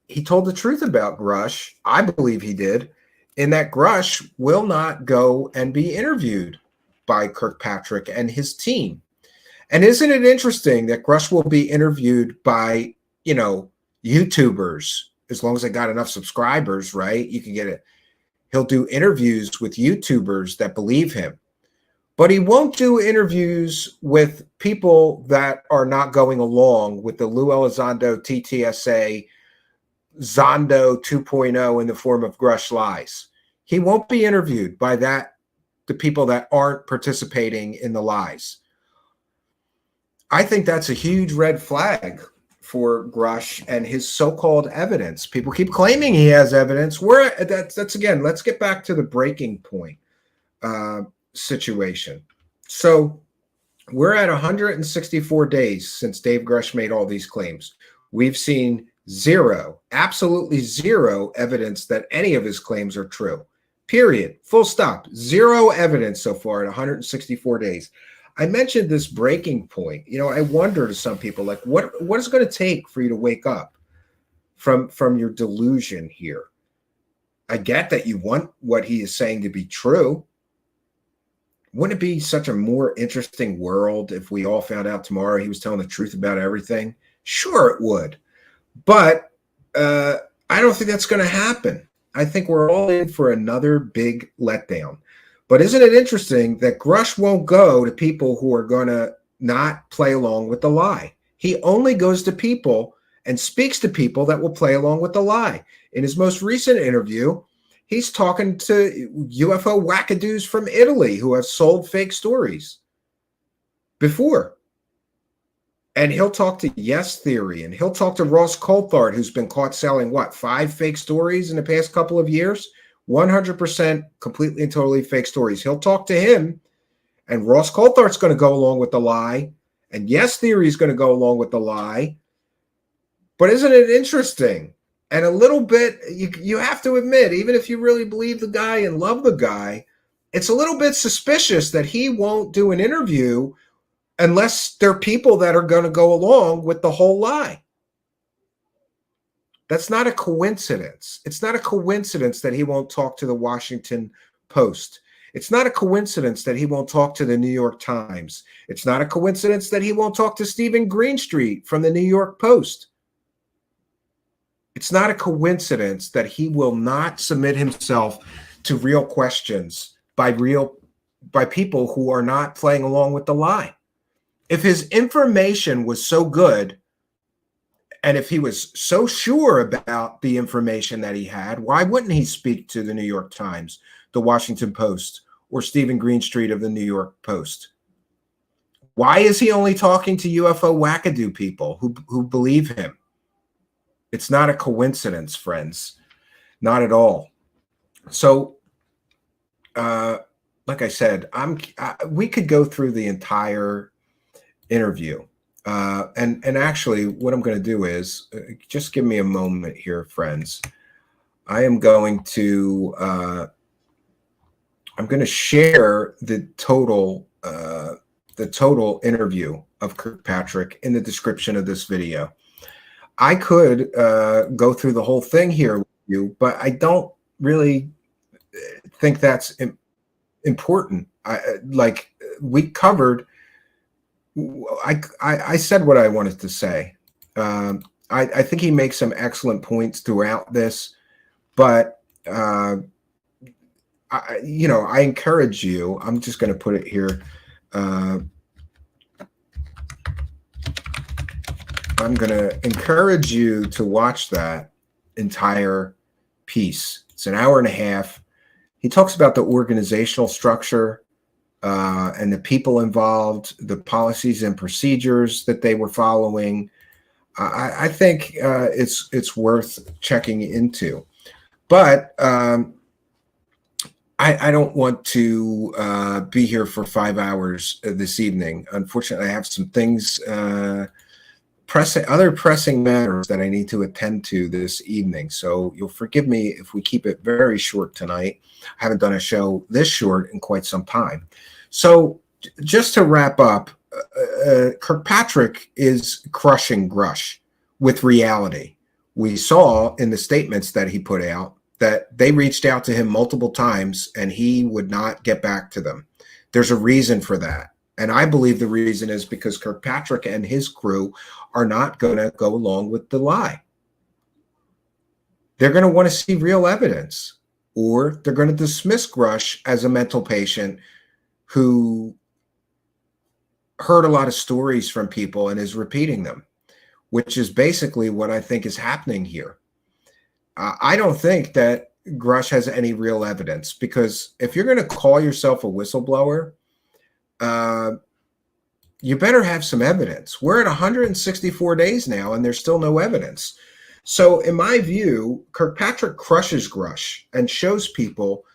he told the truth about Grusch. I believe he did, in that Grusch will not go and be interviewed by Kirkpatrick and his team. And isn't it interesting that Grusch will be interviewed by, YouTubers, as long as they got enough subscribers, right? You can get it. He'll do interviews with YouTubers that believe him, but he won't do interviews with people that are not going along with the Lou Elizondo TTSA Zondo 2.0 in the form of Grusch lies. He won't be interviewed by the people that aren't participating in the lies. I think that's a huge red flag for Grusch and his so-called evidence. People keep claiming he has evidence. That's again, let's get back to the breaking point situation. So we're at 164 days since Dave Grusch made all these claims. We've seen absolutely zero evidence that any of his claims are true. Period. Full stop. Zero evidence so far at 164 days. I mentioned this breaking point. I wonder to some people, like, what is it going to take for you to wake up from your delusion here? I get that you want what he is saying to be true. Wouldn't it be such a more interesting world if we all found out tomorrow he was telling the truth about everything? Sure, it would. But I don't think that's going to happen. I think we're all in for another big letdown. But isn't it interesting that Grusch won't go to people who are going to not play along with the lie? He only goes to people and speaks to people that will play along with the lie. In his most recent interview, he's talking to UFO wackadoos from Italy who have sold fake stories before. And he'll talk to Yes Theory, and he'll talk to Ross Coulthard, who's been caught selling, 5 fake stories in the past couple of years? 100% completely and totally fake stories. He'll talk to him, and Ross Coulthard's going to go along with the lie, and Yes Theory is going to go along with the lie. But isn't it interesting? And a little bit, you have to admit, even if you really believe the guy and love the guy, it's a little bit suspicious that he won't do an interview unless there are people that are going to go along with the whole lie. That's not a coincidence. It's not a coincidence that he won't talk to the Washington Post. It's not a coincidence that he won't talk to the New York Times. It's not a coincidence that he won't talk to Stephen Greenstreet from the New York Post. It's not a coincidence that he will not submit himself to real questions by people who are not playing along with the lie. If his information was so good, and if he was so sure about the information that he had, why wouldn't he speak to the New York Times, the Washington Post, or Stephen Greenstreet of the New York Post? Why is he only talking to UFO wackadoo people who believe him? It's not a coincidence, friends. Not at all. So, like I said, we could go through the entire interview. And actually, what I'm going to do is just give me a moment here, friends. I am going to share the total interview of Kirkpatrick in the description of this video. I could go through the whole thing here with you, but I don't really think that's important. We covered. I said what I wanted to say. I think he makes some excellent points throughout this, but I encourage you. I'm just going to put it here. I'm going to encourage you to watch that entire piece. It's an hour and a half. He talks about the organizational structure and the people involved, the policies and procedures that they were following. I think it's worth checking into. But I don't want to be here for 5 hours this evening. Unfortunately, I have some things, other pressing matters that I need to attend to this evening. So you'll forgive me if we keep it very short tonight. I haven't done a show this short in quite some time. So just to wrap up, Kirkpatrick is crushing Grusch with reality. We saw in the statements that he put out that they reached out to him multiple times and he would not get back to them. There's a reason for that. And I believe the reason is because Kirkpatrick and his crew are not going to go along with the lie. They're going to want to see real evidence, or they're going to dismiss Grusch as a mental patient who heard a lot of stories from people and is repeating them, which is basically what I think is happening here. I don't think that Grusch has any real evidence, because if you're going to call yourself a whistleblower, you better have some evidence. We're at 164 days now, and there's still no evidence. So in my view, Kirkpatrick crushes Grusch and shows people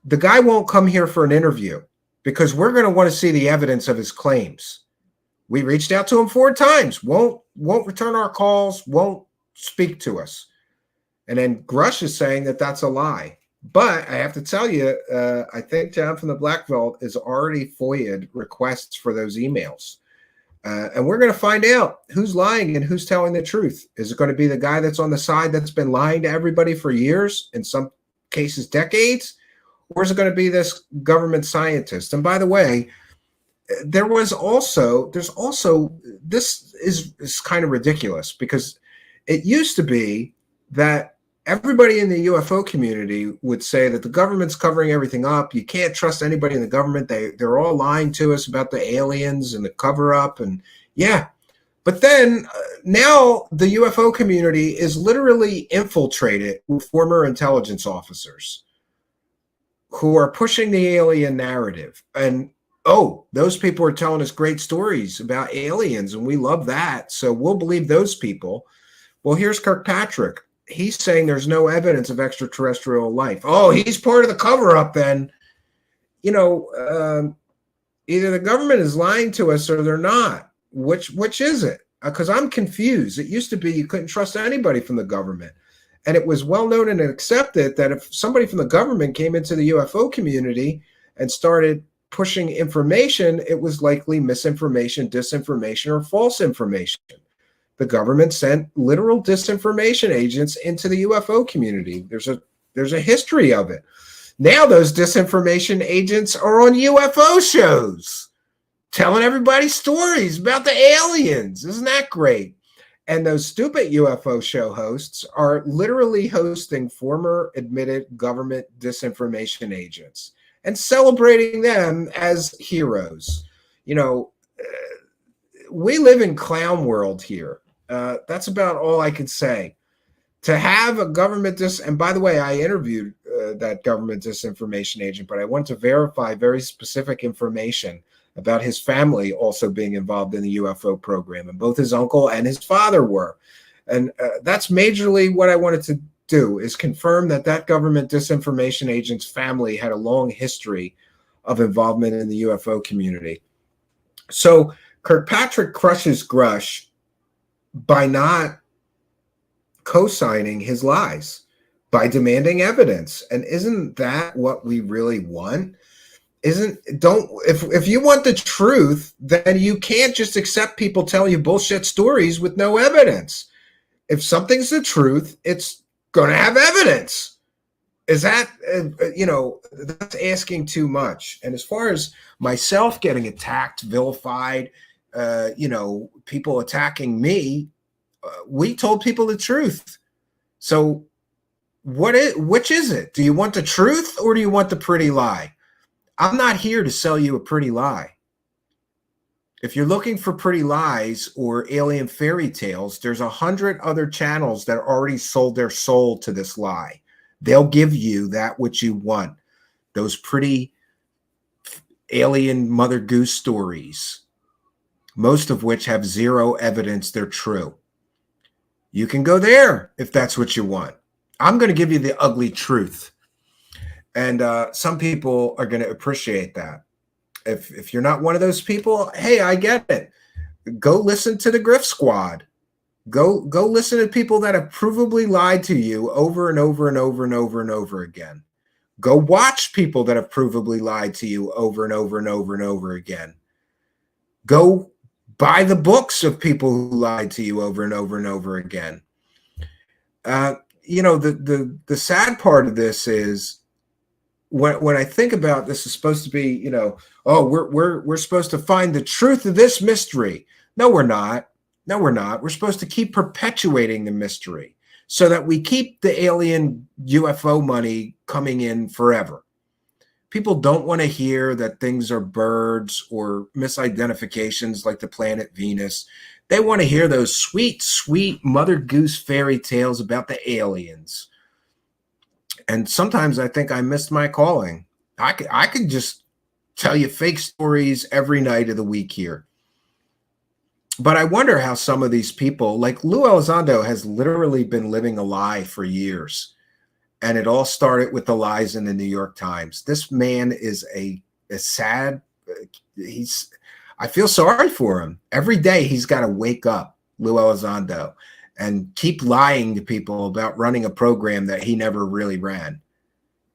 the guy won't come here for an interview because we're going to want to see the evidence of his claims. We reached out to him 4 times, won't return our calls, won't speak to us. And then Grusch is saying that that's a lie. But I have to tell you, I think John from the Black Vault is already FOIA'd requests for those emails. And we're going to find out who's lying and who's telling the truth. Is it going to be the guy that's on the side that's been lying to everybody for years, in some cases decades? Or is it going to be this government scientist? And by the way, this is kind of ridiculous, because it used to be that everybody in the UFO community would say that the government's covering everything up. You can't trust anybody in the government. They're all lying to us about the aliens and the cover up. And yeah, but then now the UFO community is literally infiltrated with former intelligence officers who are pushing the alien narrative. And oh, those people are telling us great stories about aliens, and we love that, so we'll believe those people. Well, here's Kirkpatrick. He's saying there's no evidence of extraterrestrial life. Oh, he's part of the cover-up then. You know, either the government is lying to us or they're not. Which is it? Because I'm confused. It used to be you couldn't trust anybody from the government. And it was well known and accepted that if somebody from the government came into the UFO community and started pushing information, it was likely misinformation, disinformation, or false information. The government sent literal disinformation agents into the UFO community. There's a history of it. Now those disinformation agents are on UFO shows, telling everybody stories about the aliens. Isn't that great? And those stupid UFO show hosts are literally hosting former admitted government disinformation agents and celebrating them as heroes. You know, we live in clown world here. That's about all I can say. To have a government and by the way, I interviewed that government disinformation agent, but I want to verify very specific information about his family also being involved in the UFO program, and both his uncle and his father were. And that's majorly what I wanted to do, is confirm that that government disinformation agent's family had a long history of involvement in the UFO community. So Kirkpatrick crushes Grusch by not co-signing his lies, by demanding evidence. And isn't that what we really want? If you want the truth, then you can't just accept people telling you bullshit stories with no evidence. If something's the truth, it's going to have evidence. Is that, that's asking too much. And as far as myself getting attacked, vilified, people attacking me, we told people the truth. So which is it? Do you want the truth or do you want the pretty lie? I'm not here to sell you a pretty lie. If you're looking for pretty lies or alien fairy tales, there's 100 other channels that already sold their soul to this lie. They'll give you that which you want. Those pretty alien Mother Goose stories, most of which have zero evidence they're true. You can go there if that's what you want. I'm going to give you the ugly truth. And some people are going to appreciate that. If you're not one of those people, hey, I get it. Go listen to the Grift Squad. Go listen to people that have provably lied to you over and over and over and over and over again. Go watch people that have provably lied to you over and over and over and over again. Go buy the books of people who lied to you over and over and over again. The sad part of this is, when I think about this is supposed to be, we're supposed to find the truth of this mystery. No, we're not. No, we're not. We're supposed to keep perpetuating the mystery so that we keep the alien UFO money coming in forever. People don't want to hear that things are birds or misidentifications like the planet Venus. They want to hear those sweet, sweet Mother Goose fairy tales about the aliens. And sometimes I think I missed my calling. I could just tell you fake stories every night of the week here. But I wonder how some of these people, like Lou Elizondo, has literally been living a lie for years. And it all started with the lies in the New York Times. This man is a sad, I feel sorry for him. Every day he's got to wake up, Lou Elizondo, and keep lying to people about running a program that he never really ran.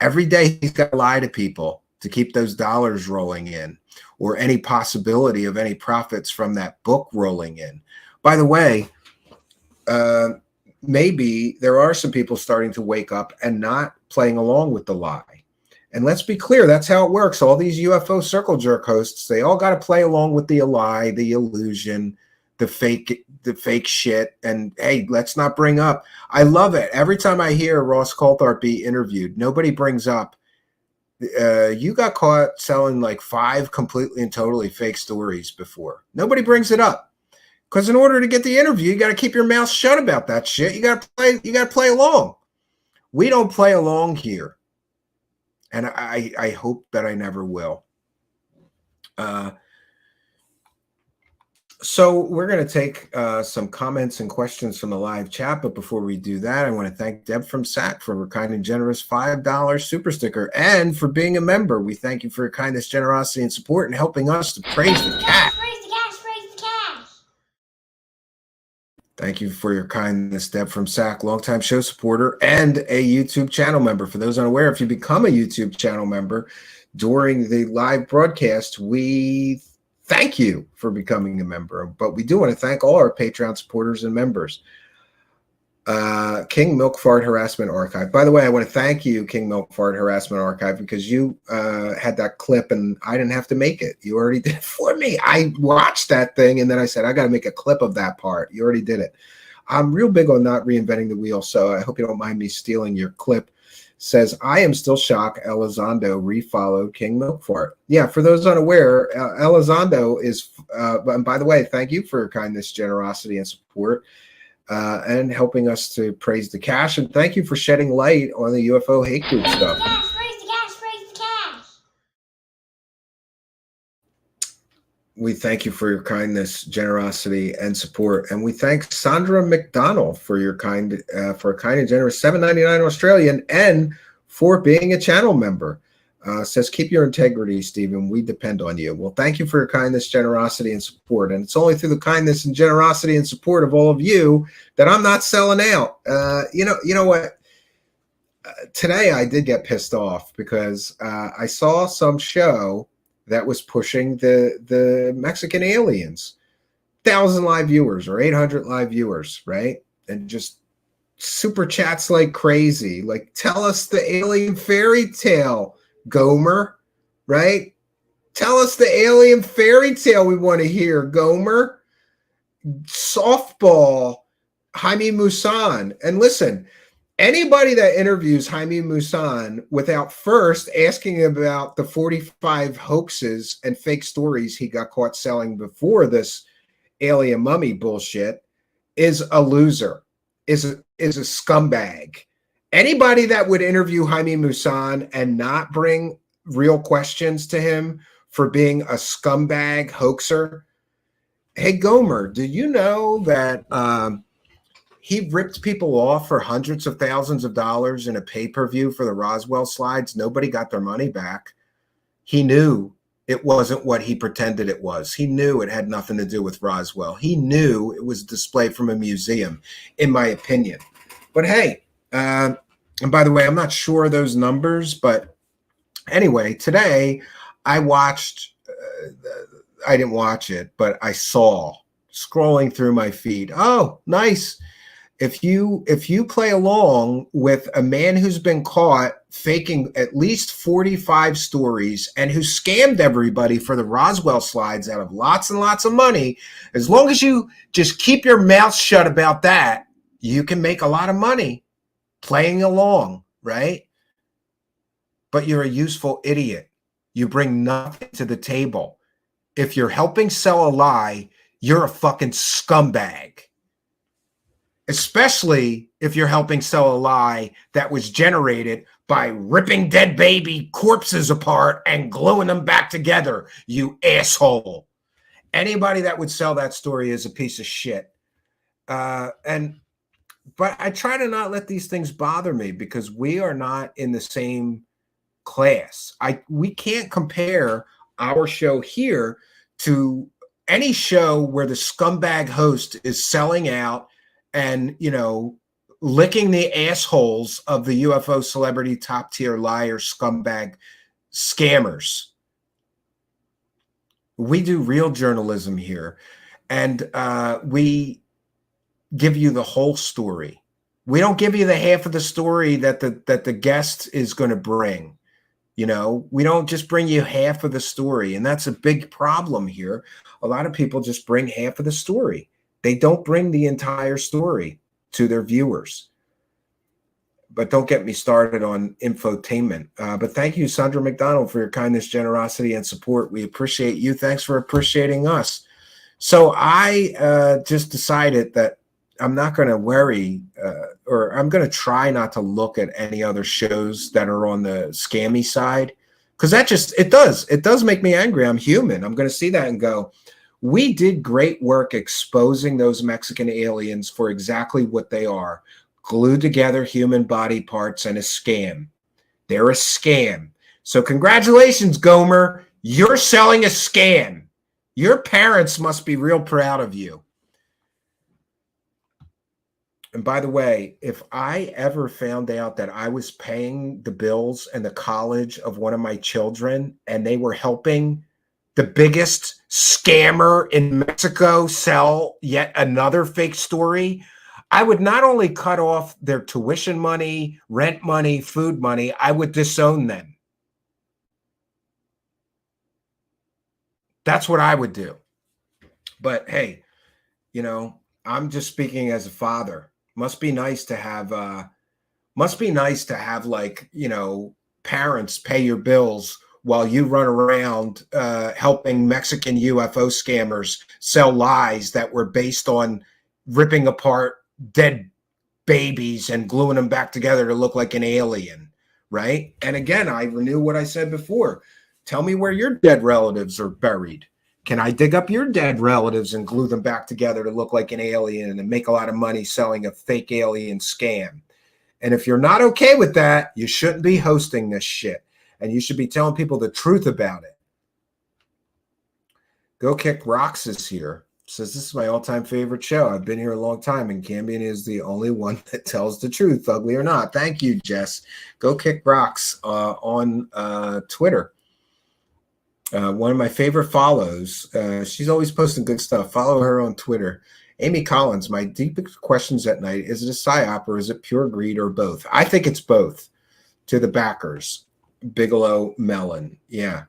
Every day he's got to lie to people to keep those dollars rolling in, or any possibility of any profits from that book rolling in. By the way, maybe there are some people starting to wake up and not playing along with the lie. And let's be clear, that's how it works. All these UFO circle jerk hosts, they all got to play along with the lie, the illusion, the fake shit. And hey, let's not bring up, I love it. Every time I hear Ross Coulthart be interviewed, nobody brings up, you got caught selling like 5 completely and totally fake stories before. Nobody brings it up. Because in order to get the interview, you got to keep your mouth shut about that shit. You got to play along. We don't play along here. And I hope that I never will. So we're going to take some comments and questions from the live chat. But before we do that, I want to thank Deb from SAC for her kind and generous $5 super sticker and for being a member. We thank you for your kindness, generosity, and support and helping us to praise the cat. Praise the cash, praise the cash. Thank you for your kindness, Deb from SAC, longtime show supporter and a YouTube channel member. For those unaware, if you become a YouTube channel member during the live broadcast, we thank you for becoming a member. But we do want to thank all our Patreon supporters and members. King Milk Fart Harassment Archive. By the way, I want to thank you, King Milk Fart Harassment Archive, because you had that clip and I didn't have to make it. You already did it for me. I watched that thing and then I said, I got to make a clip of that part. You already did it. I'm real big on not reinventing the wheel, so I hope you don't mind me stealing your clip. Says, I am still shocked Elizondo refollowed King Milkfart. Yeah, for those unaware, Elizondo is, and by the way, thank you for your kindness, generosity, and support, and helping us to praise the cash. And thank you for shedding light on the UFO hate group stuff. Praise the cash, praise the cash. We thank you for your kindness, generosity, and support, and we thank Sandra McDonald for your kind and generous $7.99 Australian, and for being a channel member. Says, keep your integrity, Stephen. We depend on you. Well, thank you for your kindness, generosity, and support. And it's only through the kindness and generosity and support of all of you that I'm not selling out. You know what? Today I did get pissed off because I saw some show that was pushing the Mexican aliens, 1,000 live viewers or 800 live viewers, right? And just super chats like crazy, like, tell us the alien fairy tale, Gomer, right? Tell us the alien fairy tale we want to hear, Gomer. Softball, Jaime Maussan. And listen, anybody that interviews Jaime Maussan without first asking about the 45 hoaxes and fake stories he got caught selling before this alien mummy bullshit is a loser, is a scumbag. Anybody that would interview Jaime Maussan and not bring real questions to him for being a scumbag hoaxer. Hey, Gomer, do you know that he ripped people off for hundreds of thousands of dollars in a pay-per-view for the Roswell slides? Nobody got their money back. He knew it wasn't what he pretended it was. He knew it had nothing to do with Roswell. He knew it was a display from a museum, in my opinion. But hey, and by the way, I'm not sure of those numbers, but anyway, today I watched, I didn't watch it, but I saw scrolling through my feed. Oh, nice. If you play along with a man who's been caught faking at least 45 stories and who scammed everybody for the Roswell slides out of lots and lots of money, as long as you just keep your mouth shut about that, you can make a lot of money playing along, right? But you're a useful idiot. You bring nothing to the table. If you're helping sell a lie, you're a fucking scumbag. Especially if you're helping sell a lie that was generated by ripping dead baby corpses apart and gluing them back together, you asshole. Anybody that would sell that story is a piece of shit. But I try to not let these things bother me because we are not in the same class. We can't compare our show here to any show where the scumbag host is selling out and, you know, licking the assholes of the UFO celebrity top tier liar scumbag scammers. We do real journalism here, and we give you the whole story. We don't give you the half of the story that the guest is going to bring. You know, we don't just bring you half of the story, and that's a big problem here. A lot of people just bring half of the story. They don't bring the entire story to their viewers. But don't get me started on infotainment. But thank you, Sandra McDonald, for your kindness, generosity, and support. We appreciate you. Thanks for appreciating us. So I just decided that I'm not going to worry, or I'm going to try not to look at any other shows that are on the scammy side, because it does make me angry. I'm human. I'm going to see that and go, we did great work exposing those Mexican aliens for exactly what they are: glued together human body parts and a scam. They're a scam. So congratulations, Gomer. You're selling a scam. Your parents must be real proud of you. And by the way, if I ever found out that I was paying the bills and the college of one of my children and they were helping the biggest scammer in Mexico sell yet another fake story, I would not only cut off their tuition money, rent money, food money, I would disown them. That's what I would do. But hey, you know, I'm just speaking as a father. Must be nice to have like, parents pay your bills while you run around helping Mexican UFO scammers sell lies that were based on ripping apart dead babies and gluing them back together to look like an alien, right? And again, I renew what I said before. Tell me where your dead relatives are buried. Can I dig up your dead relatives and glue them back together to look like an alien and make a lot of money selling a fake alien scam? And if you're not okay with that, you shouldn't be hosting this shit. And you should be telling people the truth about it. Go Kick Rocks is here. Says, this is my all-time favorite show. I've been here a long time, and Cambion is the only one that tells the truth, ugly or not. Thank you, Jess. Go Kick Rocks on Twitter. One of my favorite follows. She's always posting good stuff. Follow her on Twitter. Amy Collins, my deepest questions at night, is it a psyop or is it pure greed or both? I think it's both. To the backers. Bigelow Mellon. Yeah.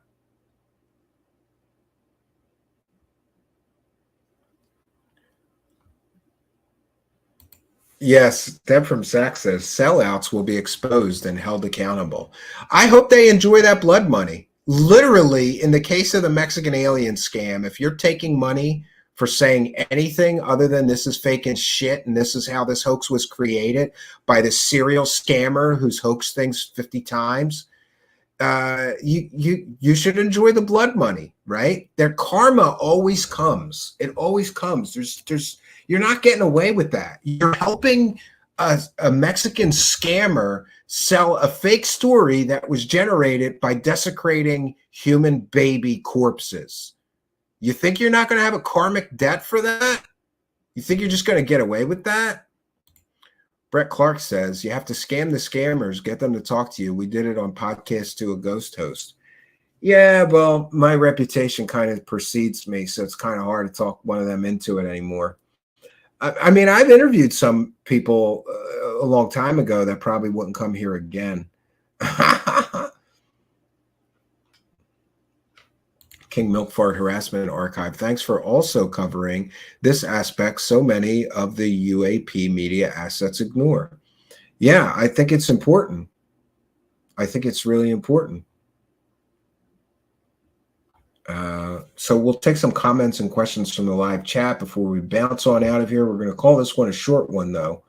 Yes, Deb from Sac says sellouts will be exposed and held accountable. I hope they enjoy that blood money. Literally, in the case of the Mexican alien scam, if you're taking money for saying anything other than this is fake and shit and this is how this hoax was created by this serial scammer who's hoaxed things 50 times, you should enjoy the blood money, right? Their karma always comes. It always comes. There's you're not getting away with that. You're helping a Mexican scammer sell a fake story that was generated by desecrating human baby corpses. You think you're not going to have a karmic debt for that? You think you're just going to get away with that? Brett Clark says, you have to scam the scammers, get them to talk to you. We did it on Podcast to a Ghost Host. Yeah, well, my reputation kind of precedes me, so it's kind of hard to talk one of them into it anymore. I mean, I've interviewed some people a long time ago that probably wouldn't come here again. King Milkfart Harassment Archive. Thanks for also covering this aspect so many of the UAP media assets ignore. Yeah, I think it's important. I think it's really important. So we'll take some comments and questions from the live chat before we bounce on out of here. We're going to call this one a short one, though.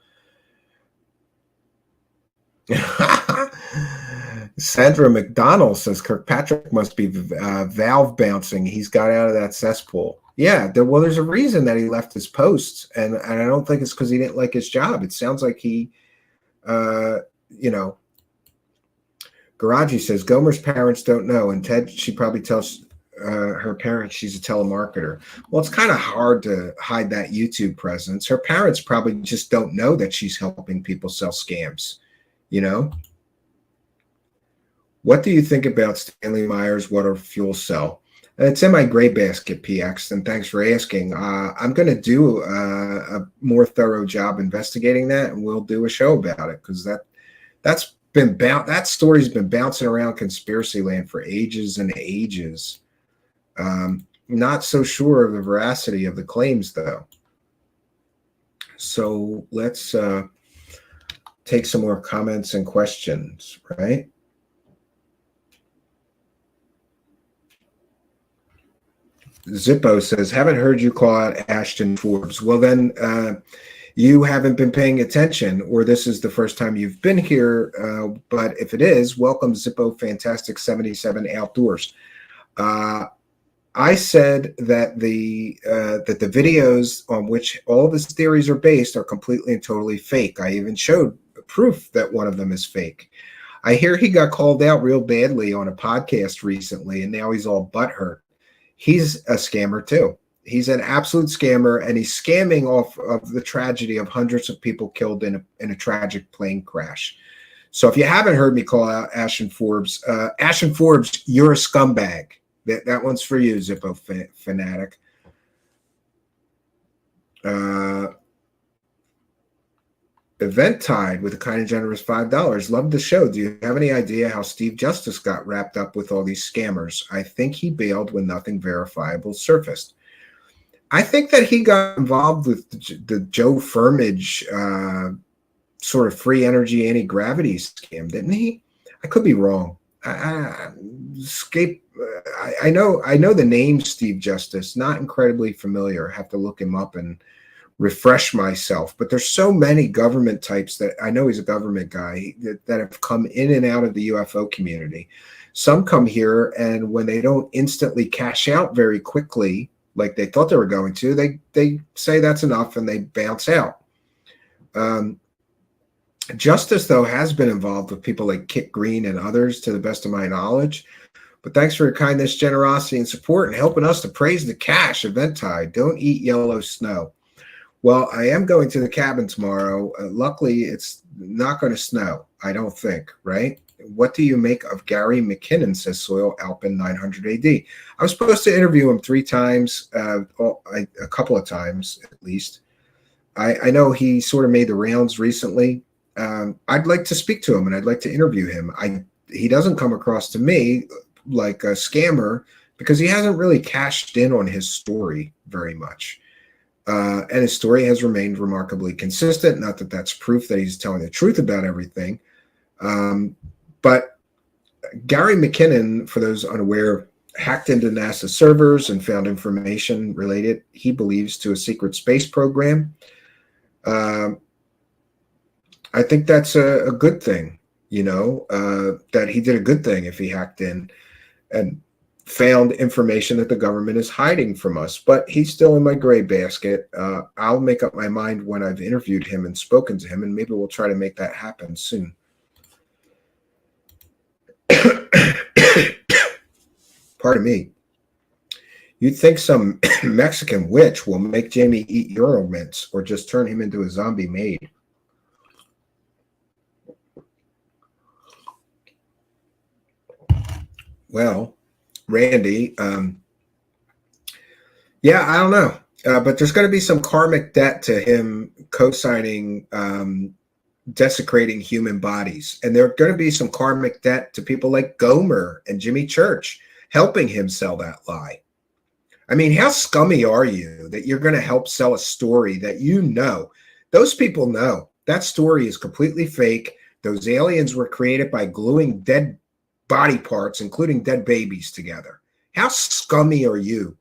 Sandra McDonald says Kirkpatrick must be valve bouncing. He's got out of that cesspool. Yeah, there's a reason that he left his post, and I don't think it's because he didn't like his job. It sounds like he, Garaji says Gomer's parents don't know, and Ted, she probably tells her parents she's a telemarketer. Well, it's kind of hard to hide that YouTube presence. Her parents probably just don't know that she's helping people sell scams, What do you think about Stanley Meyer's water fuel cell? It's in my gray basket, PX, and thanks for asking. I'm going to do a more thorough job investigating that, and we'll do a show about it, because that story's been bouncing around conspiracy land for ages and ages. Not so sure of the veracity of the claims, though. So let's take some more comments and questions, right? Zippo says, haven't heard you call out Ashton Forbes. Well, then you haven't been paying attention, or this is the first time you've been here. But if it is, welcome, Zippo Fantastic 77 Outdoors. I said that the videos on which all of his theories are based are completely and totally fake. I even showed proof that one of them is fake. I hear he got called out real badly on a podcast recently, and now he's all butthurt. He's a scammer too. He's an absolute scammer, and he's scamming off of the tragedy of hundreds of people killed in a tragic plane crash. So if you haven't heard me call out Ashton Forbes, you're a scumbag. That one's for you, Zippo fanatic. Event Tide with a kind and generous $5. Love the show. Do you have any idea how Steve Justice got wrapped up with all these scammers? I think he bailed when nothing verifiable surfaced. I think that he got involved with the Joe Firmage sort of free energy anti-gravity scam, didn't he? I could be wrong. I know the name Steve Justice, not incredibly familiar. I have to look him up and refresh myself. But there's so many government types that I know he's a government guy that have come in and out of the UFO community. Some come here, and when they don't instantly cash out very quickly, like they thought they were going to, they say that's enough and they bounce out. Justice, though, has been involved with people like Kit Green and others, to the best of my knowledge. But thanks for your kindness, generosity, and support, and helping us to praise the cash. Eventide, don't eat yellow snow. Well, I am going to the cabin tomorrow. Luckily, it's not going to snow, I don't think, right? What do you make of Gary McKinnon, says Soil Alpin 900 AD. I was supposed to interview him 3 times, a couple of times at least. I know he sort of made the rounds recently. I'd like to speak to him and I'd like to interview him. He doesn't come across to me like a scammer because he hasn't really cashed in on his story very much. And his story has remained remarkably consistent. Not that that's proof that he's telling the truth about everything. But Gary McKinnon, for those unaware, hacked into NASA servers and found information related, he believes, to a secret space program. I think that's a good thing, that he did a good thing if he hacked in and found information that the government is hiding from us. But he's still in my gray basket. I'll make up my mind when I've interviewed him and spoken to him, and maybe we'll try to make that happen soon. Pardon me. You'd think some Mexican witch will make Jamie eat urinal mints or just turn him into a zombie maid. Well, Randy, yeah, I don't know. But there's going to be some karmic debt to him co-signing desecrating human bodies. And there's going to be some karmic debt to people like Gomer and Jimmy Church helping him sell that lie. I mean, how scummy are you that you're going to help sell a story that those people know that story is completely fake. Those aliens were created by gluing dead body parts, including dead babies, together. How scummy are you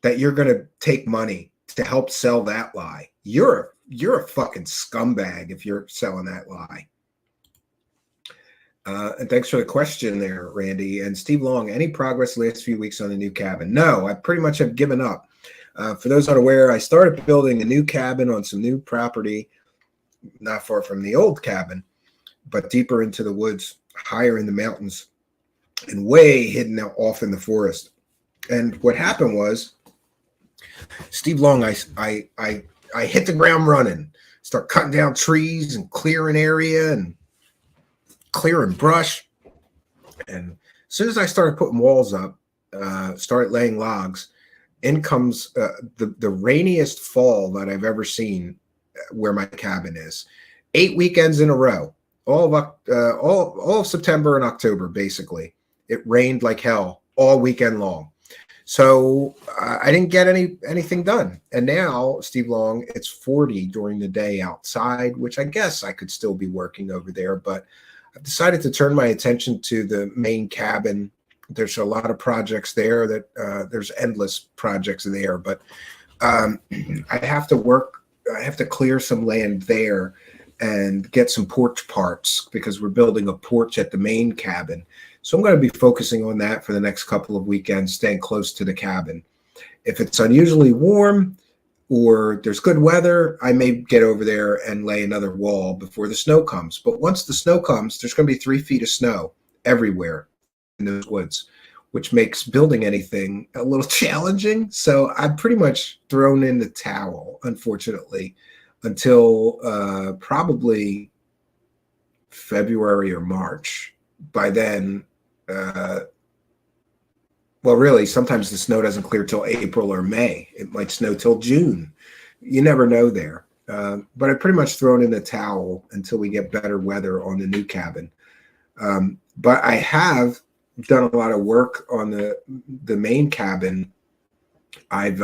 that you're going to take money to help sell that lie? You're a fucking scumbag if you're selling that lie. And thanks for the question there, Randy. And Steve Long, any progress last few weeks on the new cabin? No, I pretty much have given up. For those unaware, I started building a new cabin on some new property, not far from the old cabin, but deeper into the woods, higher in the mountains, and way hidden out off in the forest. And what happened was, Steve Long, I hit the ground running, start cutting down trees and clearing area and clearing brush. And as soon as I started putting walls up, started laying logs, in comes the rainiest fall that I've ever seen where my cabin is. 8 weekends in a row, all of September and October, basically. It rained like hell all weekend long. So I didn't get anything done. And now, Steve Long, it's 40 during the day outside, which I guess I could still be working over there. But I've decided to turn my attention to the main cabin. There's a lot of projects there that there's endless projects there. But I have to clear some land there and get some porch parts because we're building a porch at the main cabin. So I'm going to be focusing on that for the next couple of weekends, staying close to the cabin. If it's unusually warm or there's good weather, I may get over there and lay another wall before the snow comes. But once the snow comes, there's going to be 3 feet of snow everywhere in those woods, which makes building anything a little challenging. So I'm pretty much thrown in the towel, unfortunately, until probably February or March. By then, well, really, sometimes the snow doesn't clear till April or May. It might snow till June. You never know there. But I'm pretty much thrown in the towel until we get better weather on the new cabin. But I have done a lot of work on the main cabin. I've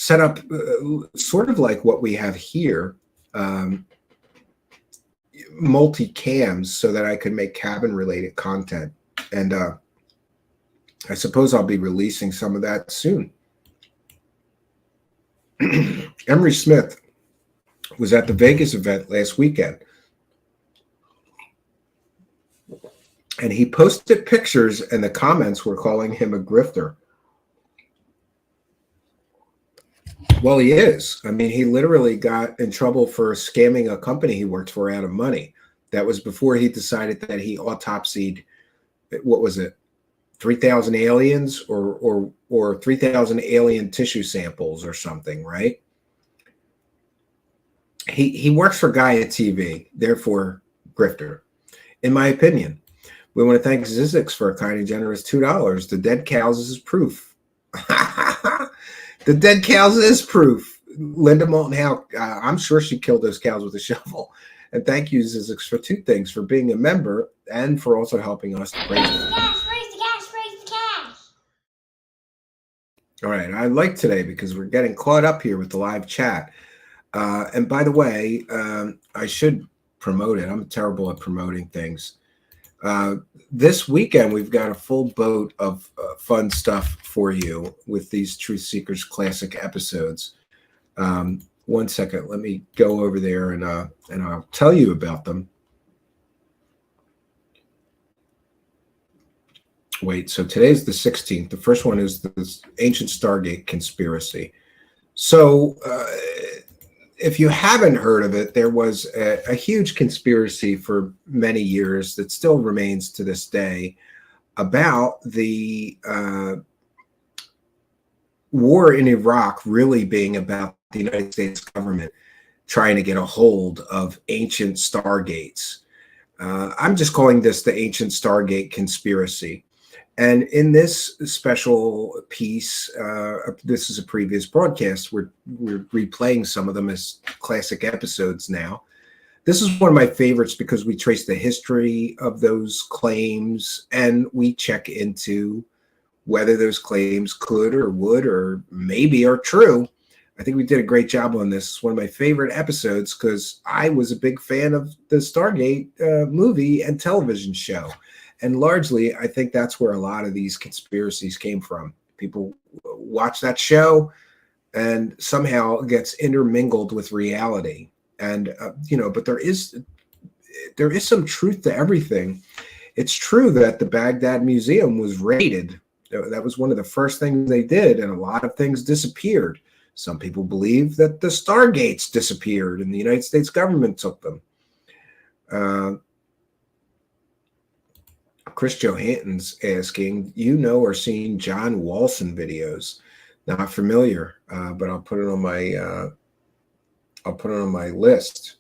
set up sort of like what we have here, multi-cams, so that I could make cabin-related content. And I suppose I'll be releasing some of that soon. Emery Smith was at the Vegas event last weekend, and he posted pictures, and the comments were calling him a grifter. Well, he is. I mean, he literally got in trouble for scamming a company he worked for out of money. That was before he decided that he autopsied, what was it, 3,000 aliens or 3,000 alien tissue samples or something, right? He works for Gaia TV, therefore grifter, in my opinion. We want to thank Zizix for a kind and generous $2. The dead cows is proof. The dead cows is proof. Linda Moulton Howe, I'm sure she killed those cows with a shovel. And thank you, Zizix, for two things: for being a member and for also helping us to raise Raise the cash, raise the cash, raise the cash. All right, I like today because we're getting caught up here with the live chat. And by the way, I should promote it. I'm terrible at promoting things. This weekend, we've got a full boat of fun stuff for you with these Truthseekers classic episodes. 1 second, let me go over there and I'll tell you about them. Wait, so today's the 16th. The first one is the Ancient Stargate Conspiracy. So if you haven't heard of it, there was a huge conspiracy for many years that still remains to this day about the war in Iraq really being about the United States government trying to get a hold of ancient stargates. I'm just calling this the Ancient Stargate Conspiracy. And in this special piece, this is a previous broadcast. We're replaying some of them as classic episodes now. This is one of my favorites because we trace the history of those claims and we check into whether those claims could or would or maybe are true. I think we did a great job on this. It's one of my favorite episodes because I was a big fan of the Stargate movie and television show. And largely, I think that's where a lot of these conspiracies came from. People watch that show and somehow it gets intermingled with reality. And, but there is some truth to everything. It's true that the Baghdad Museum was raided. That was one of the first things they did, and a lot of things disappeared. Some people believe that the Stargates disappeared and the United States government took them. Chris Johansson's asking, or seen John Walson videos? Not familiar, but I'll put it on my list.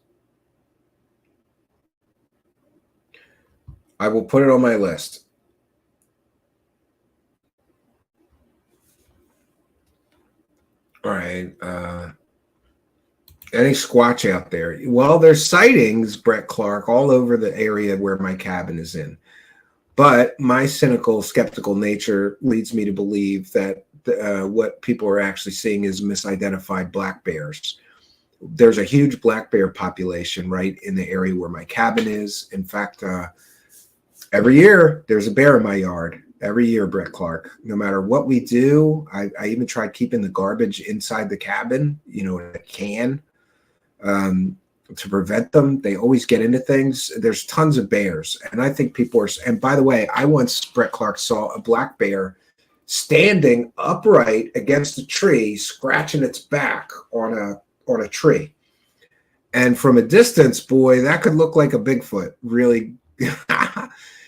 I will put it on my list. All right. Any Squatch out there? Well, there's sightings, Brett Clark, all over the area where my cabin is in. But my cynical, skeptical nature leads me to believe that what people are actually seeing is misidentified black bears. There's a huge black bear population right in the area where my cabin is. In fact, every year there's a bear in my yard. Every year, Brett Clark. No matter what we do, I even tried keeping the garbage inside the cabin, in a can, to prevent them. They always get into things. There's tons of bears. And I think people are, and by the way, I once, Brett Clark, saw a black bear standing upright against a tree, scratching its back on a tree. And from a distance, boy, that could look like a Bigfoot, really.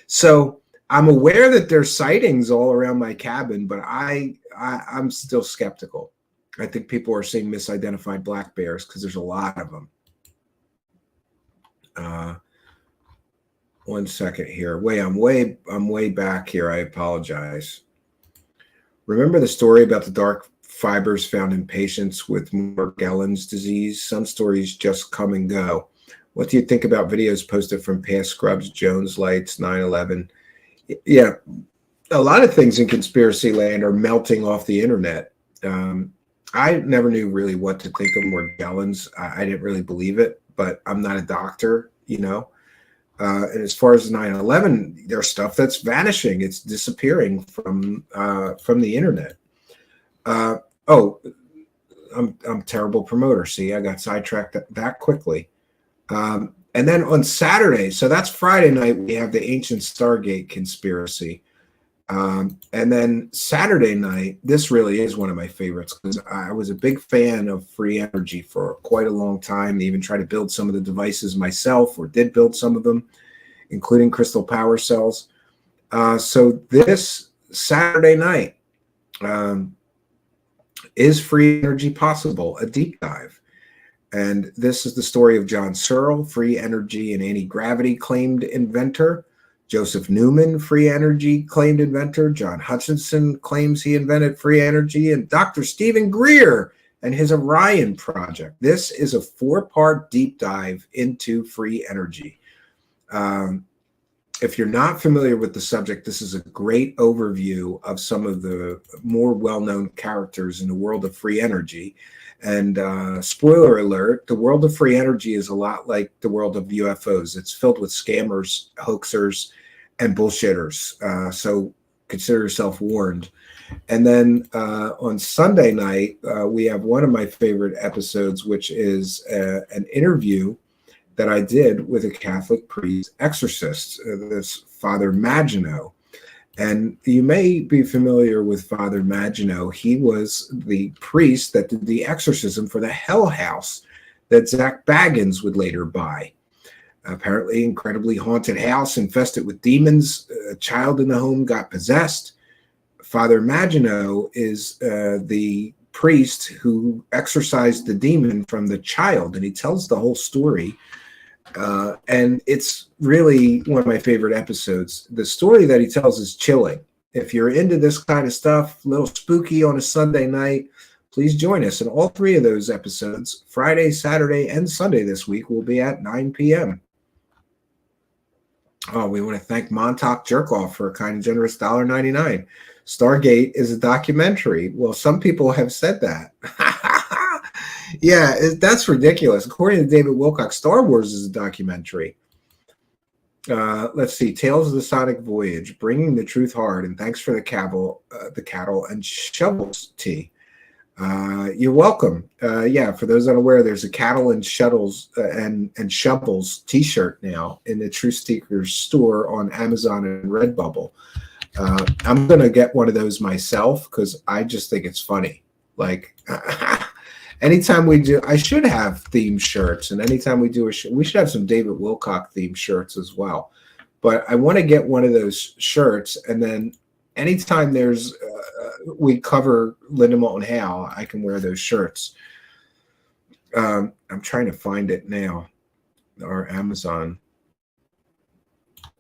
So I'm aware that there's sightings all around my cabin, but I'm still skeptical. I think people are seeing misidentified black bears because there's a lot of them. 1 second here. I'm way back here. I apologize. Remember the story about the dark fibers found in patients with Morgellons disease? Some stories just come and go. What do you think about videos posted from past Scrubs, Jones Lights, 9/11? Yeah, a lot of things in conspiracy land are melting off the internet. I never knew really what to think of Morgellons. I didn't really believe it, but I'm not a doctor, you know. And as far as 9/11, there's stuff that's vanishing. It's disappearing from the internet. Oh, I'm a terrible promoter. See, I got sidetracked that quickly. And then on Saturday, so that's Friday night, we have the ancient Stargate conspiracy. And then Saturday night, this really is one of my favorites because I was a big fan of free energy for quite a long time. I even tried to build some of the devices myself, or did build some of them, including crystal power cells. So this Saturday night, is free energy possible? A deep dive. And this is the story of John Searle, free energy and anti-gravity claimed inventor. Joseph Newman, free energy claimed inventor. John Hutchinson claims he invented free energy. And Dr. Stephen Greer and his Orion project. This is a 4-part deep dive into free energy. If you're not familiar with the subject, this is a great overview of some of the more well-known characters in the world of free energy. And spoiler alert, the world of free energy is a lot like the world of UFOs. It's filled with scammers, hoaxers, and bullshitters. So consider yourself warned. And then on Sunday night, we have one of my favorite episodes, which is an interview that I did with a Catholic priest exorcist, this Father Maginot. And you may be familiar with Father Maginot. He was the priest that did the exorcism for the Hell House that Zach Baggins would later buy. Apparently, incredibly haunted house infested with demons. A child in the home got possessed. Father Maginot is the priest who exorcised the demon from the child, and he tells the whole story. And it's really one of my favorite episodes. The story that he tells is chilling. If you're into this kind of stuff, a little spooky on a Sunday night, please join us. And all 3 of those episodes, Friday, Saturday, and Sunday this week, will be at 9 p.m. Oh, we want to thank Montauk Jerkoff for a kind and generous $1.99. Stargate is a documentary. Well, some people have said that. Yeah, that's ridiculous. According to David Wilcock, Star Wars is a documentary. Let's see. Tales of the Sonic Voyage, Bringing the Truth Hard, and thanks for the cattle and shovels tea. You're welcome. Yeah, for those unaware, there's a cattle and shuttles and shovels T-shirt now in the Truthseekers store on Amazon and Redbubble. I'm gonna get one of those myself because I just think it's funny. Like. Anytime we do, I should have themed shirts, and anytime we do we should have some David Wilcock themed shirts as well. But I want to get one of those shirts, and then anytime there's we cover Linda Moulton Howe, I can wear those shirts. I'm trying to find it now, our Amazon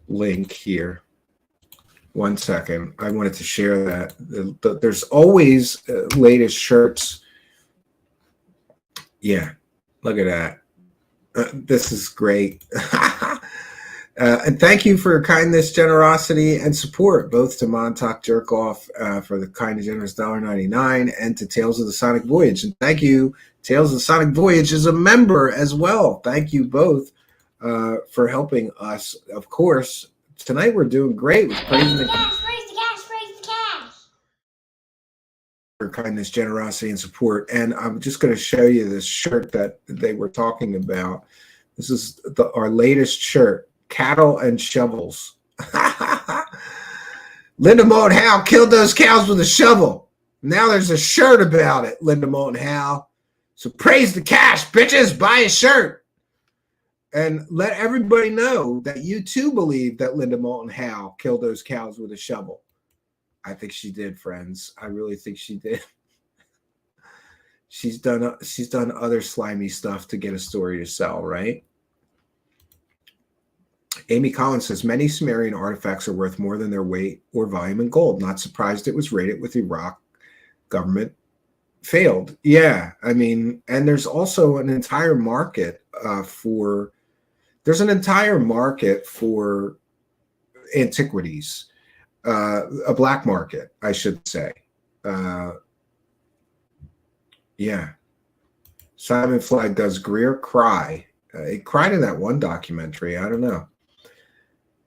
link here. One second, I wanted to share that. There's always latest shirts. Yeah, look at that. This is great. And thank you for your kindness, generosity, and support, both to Montauk Jerkoff for the kind and generous $1.99 and to Tales of the Sonic Voyage. And thank you, Tales of the Sonic Voyage is a member as well. Thank you both for helping us. Of course, tonight we're doing great with praising the Cash, raise the cash, raise the cash. kindness, generosity, and support. And I'm just going to show you this shirt that they were talking about. This is our latest shirt, Cattle and Shovels. Linda Moulton Howe killed those cows with a shovel. Now there's a shirt about it, Linda Moulton Howe. So praise the cash, bitches, buy a shirt. And let everybody know that you too believe that Linda Moulton Howe killed those cows with a shovel. I think she did, friends. I really think she did. She's done other slimy stuff to get a story to sell, right? Amy Collins says many Sumerian artifacts are worth more than their weight or volume in gold. Not surprised it was raided with Iraq. Government failed. Yeah, I mean, and there's also an entire market for antiquities. A black market, I should say. Yeah. Simon Flag, does Greer cry? He cried in that one documentary. I don't know.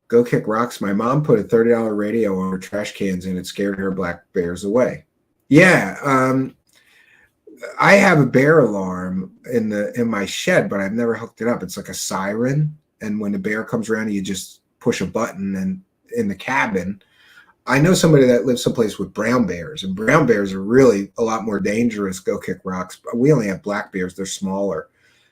Go Kick Rocks. My mom put a $30 radio on her trash cans and it scared her black bears away. Yeah. I have a bear alarm in my shed, but I've never hooked it up. It's like a siren. And when the bear comes around, you just push a button and in the cabin. I know somebody that lives someplace with brown bears, and brown bears are really a lot more dangerous. Go Kick Rocks. We only have black bears. They're smaller.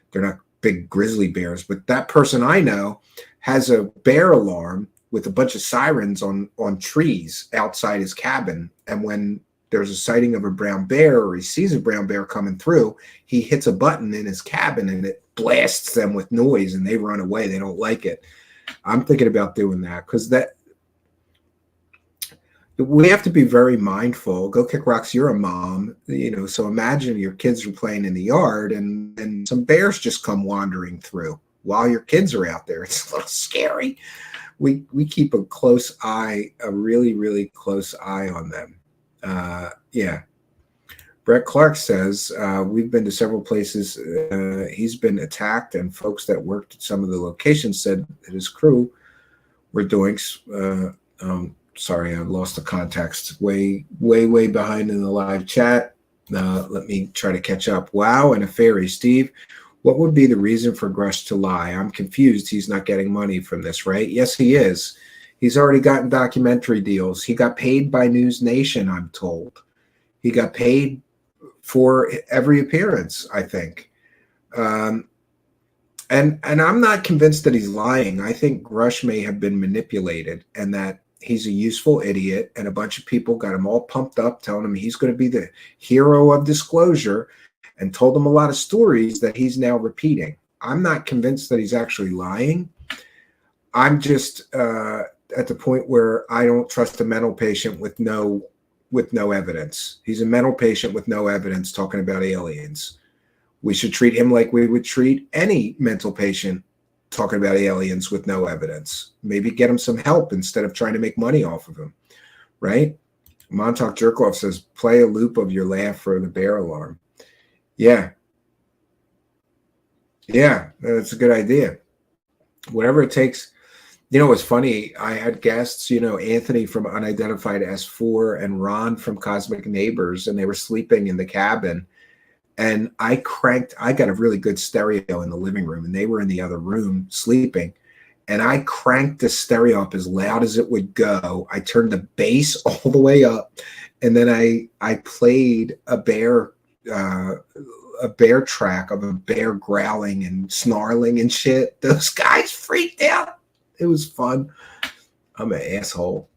They're not big grizzly bears. But that person I know has a bear alarm with a bunch of sirens on trees outside his cabin. And when there's a sighting of a brown bear or he sees a brown bear coming through, he hits a button in his cabin and it blasts them with noise and they run away. They don't like it. I'm thinking about doing that because we have to be very mindful. Go Kick Rocks, you're a mom, so imagine your kids are playing in the yard and some bears just come wandering through while your kids are out there. It's a little scary. We keep a close eye, a really, really close eye on them. Yeah. Brett Clark says, we've been to several places. He's been attacked, and folks that worked at some of the locations said that his crew were doing, sorry, I lost the context. Way behind in the live chat. Let me try to catch up. Wow, and a fairy. Steve, what would be the reason for Grusch to lie? I'm confused. He's not getting money from this, right? Yes, he is. He's already gotten documentary deals. He got paid by News Nation, I'm told. He got paid for every appearance, I think. And I'm not convinced that he's lying. I think Grusch may have been manipulated and that he's a useful idiot, and a bunch of people got him all pumped up, telling him he's going to be the hero of disclosure, and told him a lot of stories that he's now repeating. I'm not convinced that he's actually lying. I'm just at the point where I don't trust a mental patient with no evidence. He's a mental patient with no evidence talking about aliens. We should treat him like we would treat any mental patient talking about aliens with no evidence. Maybe get him some help instead of trying to make money off of him, right? Montauk Jerkoff says, play a loop of your laugh for the bear alarm. Yeah. Yeah, that's a good idea. Whatever it takes. It's funny. I had guests, Anthony from Unidentified S4 and Ron from Cosmic Neighbors, and they were sleeping in the cabin. And I got a really good stereo in the living room, and they were in the other room sleeping. And I cranked the stereo up as loud as it would go. I turned the bass all the way up. And then I played a bear track of a bear growling and snarling and shit. Those guys freaked out. It was fun. I'm an asshole.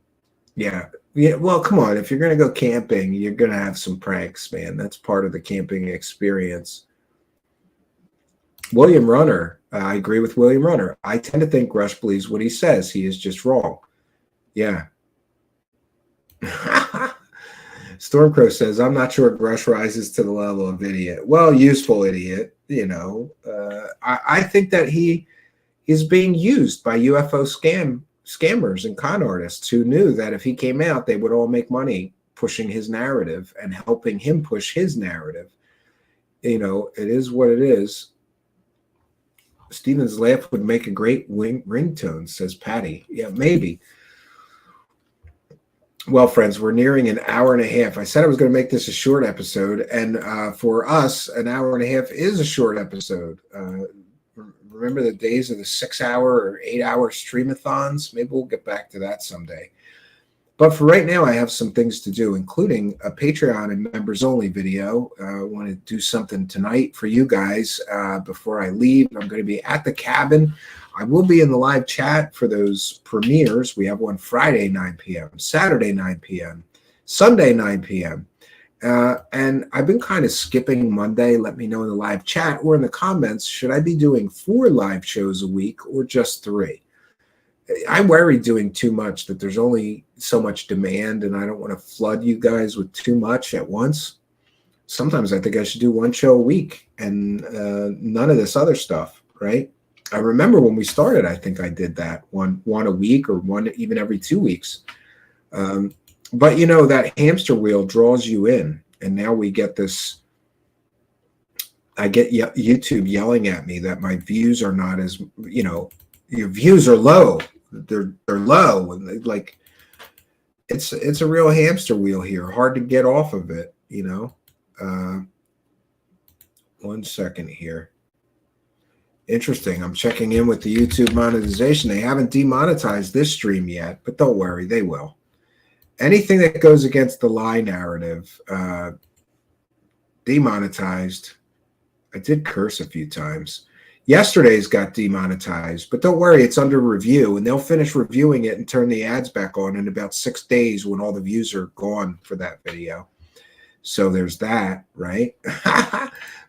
Yeah. Well, come on. If you're going to go camping, you're going to have some pranks, man. That's part of the camping experience. William Runner. I agree with William Runner. I tend to think Grusch believes what he says. He is just wrong. Yeah. Stormcrow says, I'm not sure Grusch rises to the level of idiot. Well, useful idiot, I think that he is being used by UFO scammers and con artists who knew that if he came out, they would all make money pushing his narrative and helping him push his narrative. It is what it is. Steven's laugh would make a great ringtone, says Patty. Yeah, maybe. Well, friends, we're nearing an hour and a half. I said I was going to make this a short episode, and for us, an hour and a half is a short episode. Remember the days of the 6-hour or 8-hour streamathons? Maybe we'll get back to that someday. But for right now, I have some things to do, including a Patreon and members only video. I want to do something tonight for you guys before I leave. I'm going to be at the cabin. I will be in the live chat for those premieres. We have one Friday, 9 p.m., Saturday, 9 p.m., Sunday, 9 p.m. And I've been kind of skipping Monday. Let me know in the live chat or in the comments, should I be doing 4 live shows a week or just 3? I worry doing too much, that there's only so much demand, and I don't want to flood you guys with too much at once. Sometimes I think I should do 1 show a week and none of this other stuff, right? I remember when we started, I think I did that one a week or one even every 2 weeks. But that hamster wheel draws you in, and now we get this I get YouTube yelling at me that my views are not as, you know, your views are low. They're low, and like it's a real hamster wheel here. Hard to get off of it, you know. 1 second here. Interesting. I'm checking in with the YouTube monetization. They haven't demonetized this stream yet, but don't worry, they will. Anything that goes against the lie narrative, demonetized. I did curse a few times. Yesterday's got demonetized, but don't worry, it's under review, and they'll finish reviewing it and turn the ads back on in about 6 days when all the views are gone for that video. So there's that, right?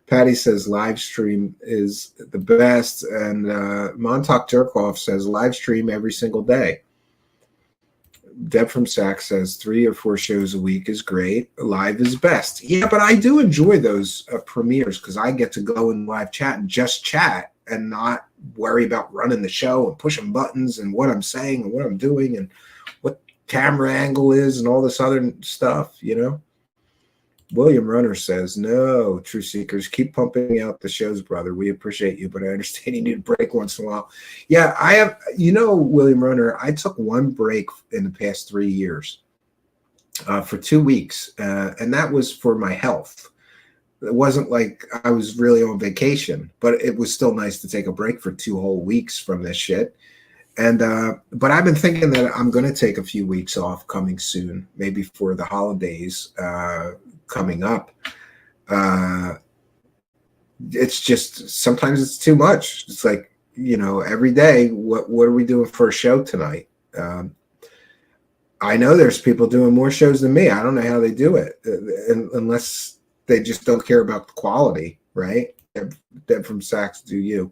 Patty says live stream is the best, and Montauk Jerkoff says live stream every single day. Deb from Sac says 3 or 4 shows a week is great. Live is best. Yeah, but I do enjoy those premieres because I get to go in live chat and just chat and not worry about running the show and pushing buttons and what I'm saying and what I'm doing and what camera angle is and all this other stuff, you know. William Runner says, no, Truthseekers, keep pumping out the shows, brother. We appreciate you, but I understand you need a break once in a while. Yeah, I have, you know, William Runner, I took one break in the past 3 years for 2 weeks, and that was for my health. It wasn't like I was really on vacation, but it was still nice to take a break for 2 whole weeks from this shit. And but I've been thinking that I'm going to take a few weeks off coming soon, maybe for the holidays coming up. It's just sometimes it's too much. It's like, you know, every day, what are we doing for a show tonight? I know there's people doing more shows than me. I don't know how they do it, unless they just don't care about the quality, right? Deb from Saks, do you?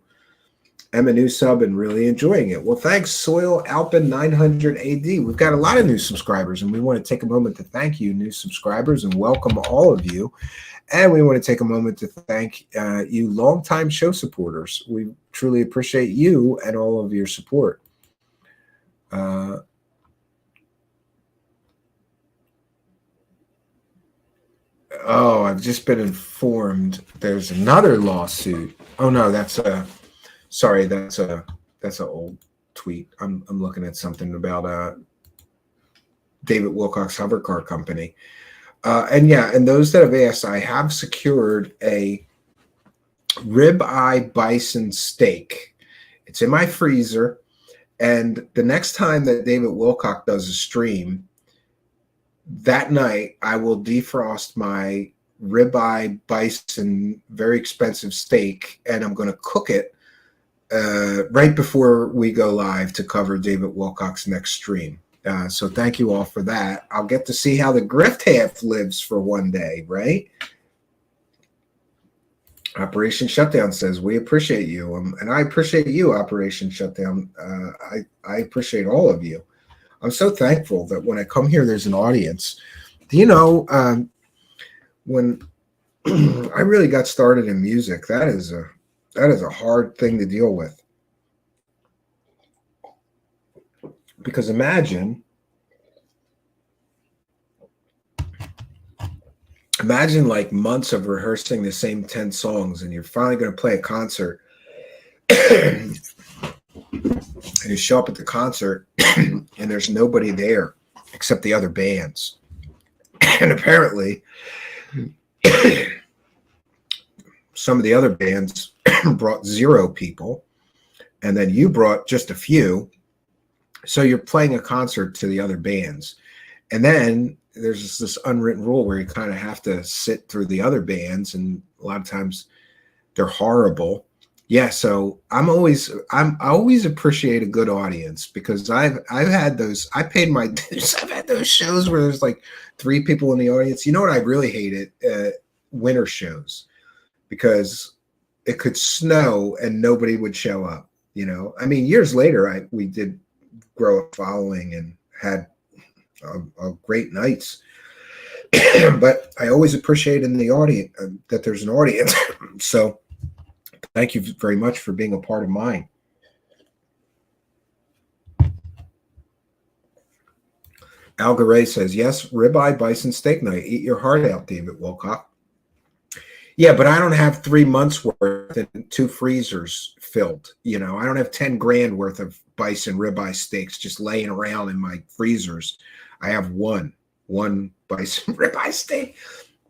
I'm a new sub and really enjoying it. Well, thanks, Soil Alpin 900 AD. We've got a lot of new subscribers, and we want to take a moment to thank you, new subscribers, and welcome all of you. And we want to take a moment to thank you, longtime show supporters. We truly appreciate you and all of your support. Oh, I've just been informed there's another lawsuit. Oh no, that's a. Sorry, that's an old tweet. I'm looking at something about David Wilcox Hover Car Company, and yeah, and those that have asked, I have secured a ribeye bison steak. It's in my freezer, and the next time that David Wilcox does a stream, that night I will defrost my ribeye bison, very expensive steak, and I'm going to cook it right before we go live to cover David Wilcox's next stream. So thank you all for that. I'll get to see how the grift half lives for one day, right? Operation Shutdown says, we appreciate you. And I appreciate you, Operation Shutdown. I appreciate all of you. I'm so thankful that when I come here, there's an audience. Do you know, when I really got started in music, that is a hard thing to deal with. Because imagine like months of rehearsing the same 10 songs, and you're finally going to play a concert, and you show up at the concert and there's nobody there except the other bands. And apparently some of the other bands brought 0 people, and then you brought just a few. So you're playing a concert to the other bands. And then there's this unwritten rule where you kind of have to sit through the other bands, and a lot of times they're horrible. Yeah, so I always appreciate a good audience, because I've had those, I paid my dues. I've had those shows where there's like 3 people in the audience. You know what I really hated? Winter shows, because it could snow and nobody would show up. You know, I mean, years later, we did grow a following and had great nights. But I always appreciate in the audience that there's an audience. So thank you very much for being a part of mine. Algaray says, yes, ribeye bison steak night. Eat your heart out, David Wilcox. Yeah, but I don't have 3 months worth and 2 freezers filled. You know, I don't have 10 grand worth of bison ribeye steaks just laying around in my freezers. I have one bison ribeye steak,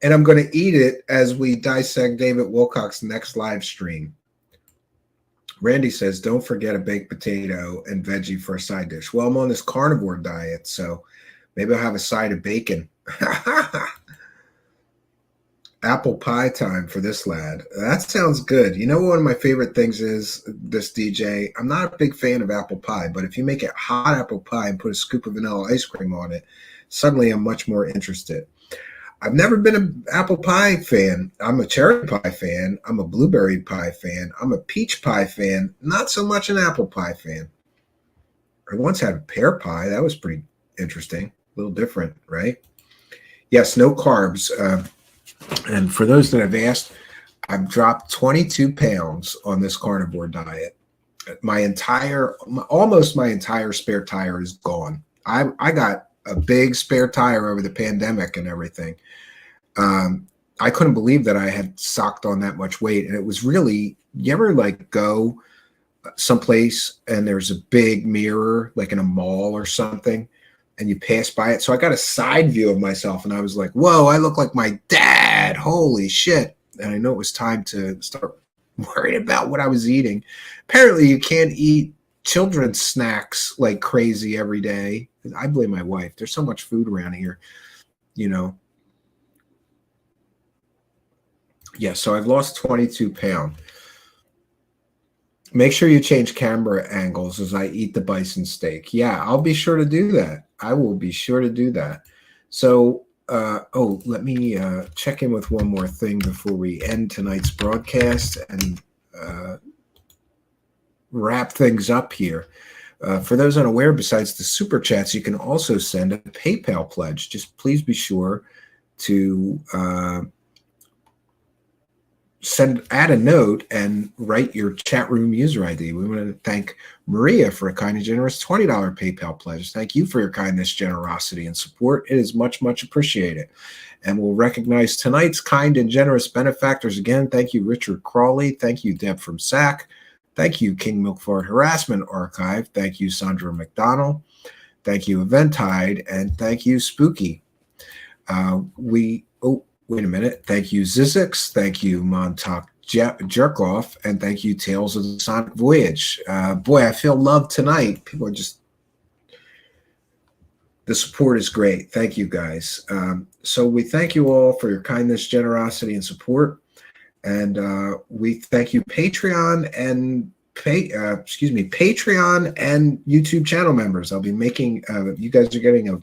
and I'm going to eat it as we dissect David Wilcock's next live stream. Randy says, don't forget a baked potato and veggie for a side dish. Well, I'm on this carnivore diet, so maybe I'll have a side of bacon. Apple pie time for this lad. That sounds good. You know, one of my favorite things is this, DJ. I'm not a big fan of apple pie, but if you make it hot apple pie and put a scoop of vanilla ice cream on it, suddenly I'm much more interested. I've never been an apple pie fan. I'm a cherry pie fan. I'm a blueberry pie fan. I'm a peach pie fan. Not so much an apple pie fan. I once had a pear pie. That was pretty interesting. A little different, right? Yes, no carbs. And for those that have asked, I've dropped 22 pounds on this carnivore diet. Almost my entire spare tire is gone. I got a big spare tire over the pandemic and everything. I couldn't believe that I had socked on that much weight. And it was really, you ever like go someplace and there's a big mirror, like in a mall or something, and you pass by it. So I got a side view of myself and I was like, whoa, I look like my dad. Holy shit. And I know it was time to start worrying about what I was eating. Apparently you can't eat children's snacks like crazy every day. I blame my wife. There's so much food around here, you know. Yeah, so I've lost 22 pounds. Make sure you change camera angles as I eat the bison steak. Yeah, I'll be sure to do that. I will be sure to do that. So, let me check in with one more thing before we end tonight's broadcast and wrap things up here. For those unaware, besides the super chats, you can also send a PayPal pledge. Just please be sure to add a note and write your chat room user ID. We want to thank Maria for a kind and generous $20 PayPal pledge. Thank you for your kindness, generosity, and support. It is much, much appreciated. And we'll recognize tonight's kind and generous benefactors again. Thank you, Richard Crawley. Thank you, Deb from SAC. Thank you, King Milford Harassment Archive. Thank you, Sandra McDonald. Thank you, Eventide. And thank you, Spooky. Wait a minute. Thank you, Zizix. Thank you, Montauk Jerkoff. And thank you, Tales of the Sonic Voyage. Boy, I feel loved tonight. People are just... The support is great. Thank you, guys. So we thank you all for your kindness, generosity, and support. And we thank you, Patreon and Patreon and YouTube channel members. I'll be making... you guys are getting an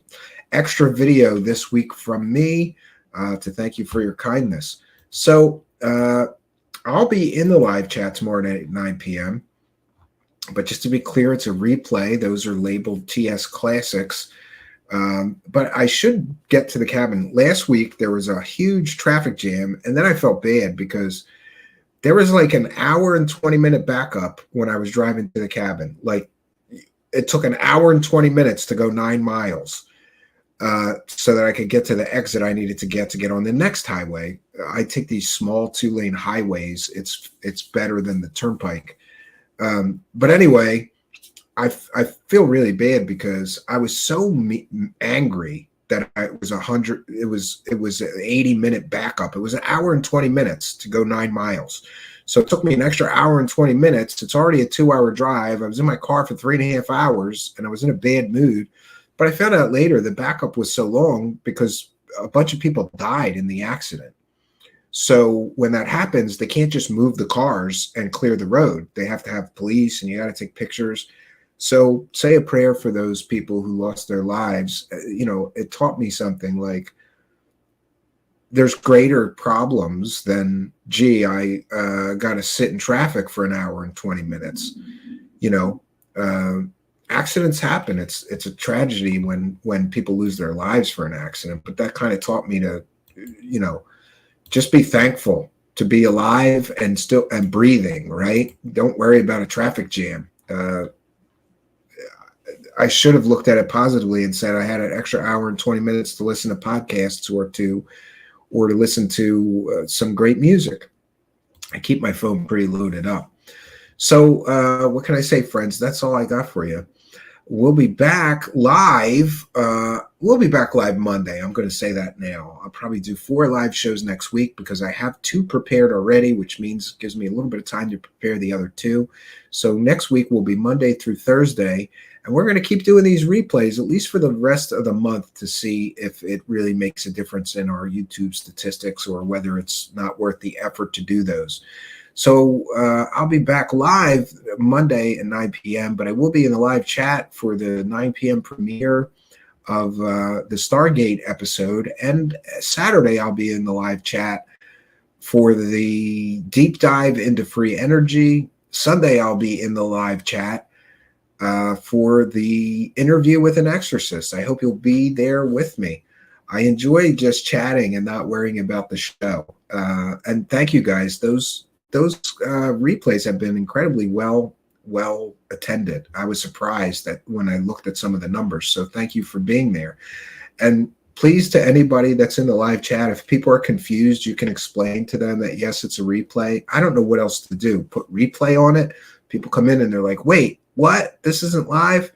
extra video this week from me. To thank you for your kindness. So I'll be in the live chat tomorrow night at 9 p.m. But just to be clear, it's a replay. Those are labeled TS Classics. But I should get to the cabin. Last week, there was a huge traffic jam, and then I felt bad because there was like an hour and 20-minute backup when I was driving to the cabin. Like, it took an hour and 20 minutes to go 9 miles. So that I could get to the exit I needed to get on the next highway. I take these small 2-lane highways. It's better than the turnpike. But anyway, I feel really bad because I was so angry that it was an 80-minute backup. It was an hour and 20 minutes to go 9 miles. So it took me an extra hour and 20 minutes. It's already a 2-hour drive. I was in my car for 3.5 hours and I was in a bad mood. But I found out later the backup was so long because a bunch of people died in the accident. So when that happens, they can't just move the cars and clear the road. They have to have police and you got to take pictures. So say a prayer for those people who lost their lives. You know, it taught me something like there's greater problems than, gee, I got to sit in traffic for an hour and 20 minutes. You know, accidents happen. It's a tragedy when people lose their lives for an accident, but that kind of taught me to, you know, just be thankful to be alive and still and breathing, right? Don't worry about a traffic jam. I should have looked at it positively and said I had an extra hour and 20 minutes to listen to podcasts or to or to listen to some great music. I keep my phone pretty loaded up. So what can I say, friends? That's all I got for you. We'll be back live. We'll be back live Monday. I'm going to say that now. I'll probably do 4 live shows next week because I have 2 prepared already, which means it gives me a little bit of time to prepare the other 2. So next week will be Monday through Thursday, and we're going to keep doing these replays at least for the rest of the month to see if it really makes a difference in our YouTube statistics or whether it's not worth the effort to do those. So I'll be back live Monday at 9 p.m., but I will be in the live chat for the 9 p.m. premiere of the Stargate episode. And Saturday, I'll be in the live chat for the deep dive into free energy. Sunday, I'll be in the live chat for the interview with an exorcist. I hope you'll be there with me. I enjoy just chatting and not worrying about the show. And thank you guys. Those replays have been incredibly well attended. I was surprised that when I looked at some of the numbers. So thank you for being there. And please, to anybody that's in the live chat, if people are confused, you can explain to them that yes, it's a replay. I don't know what else to do. Put replay on it. People come in and they're like, wait, what? This isn't live?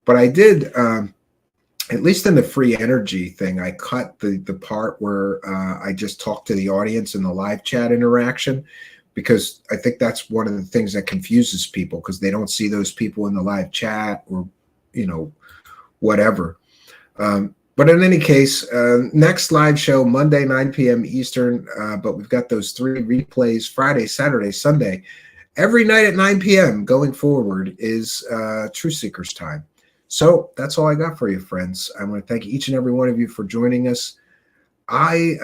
But I did, at least in the free energy thing, I cut the part where I just talked to the audience in the live chat interaction, because I think that's one of the things that confuses people because they don't see those people in the live chat or, whatever. But in any case, next live show, Monday, 9 p.m. Eastern. But we've got those 3 replays, Friday, Saturday, Sunday. Every night at 9 p.m. going forward is Truthseekers time. So that's all I got for you, friends. I want to thank each and every one of you for joining us. I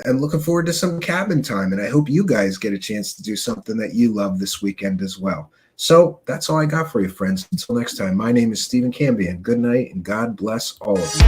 am looking forward to some cabin time, and I hope you guys get a chance to do something that you love this weekend as well. So that's all I got for you, friends. Until next time, my name is Stephen Cambian. Good night, and God bless all of you.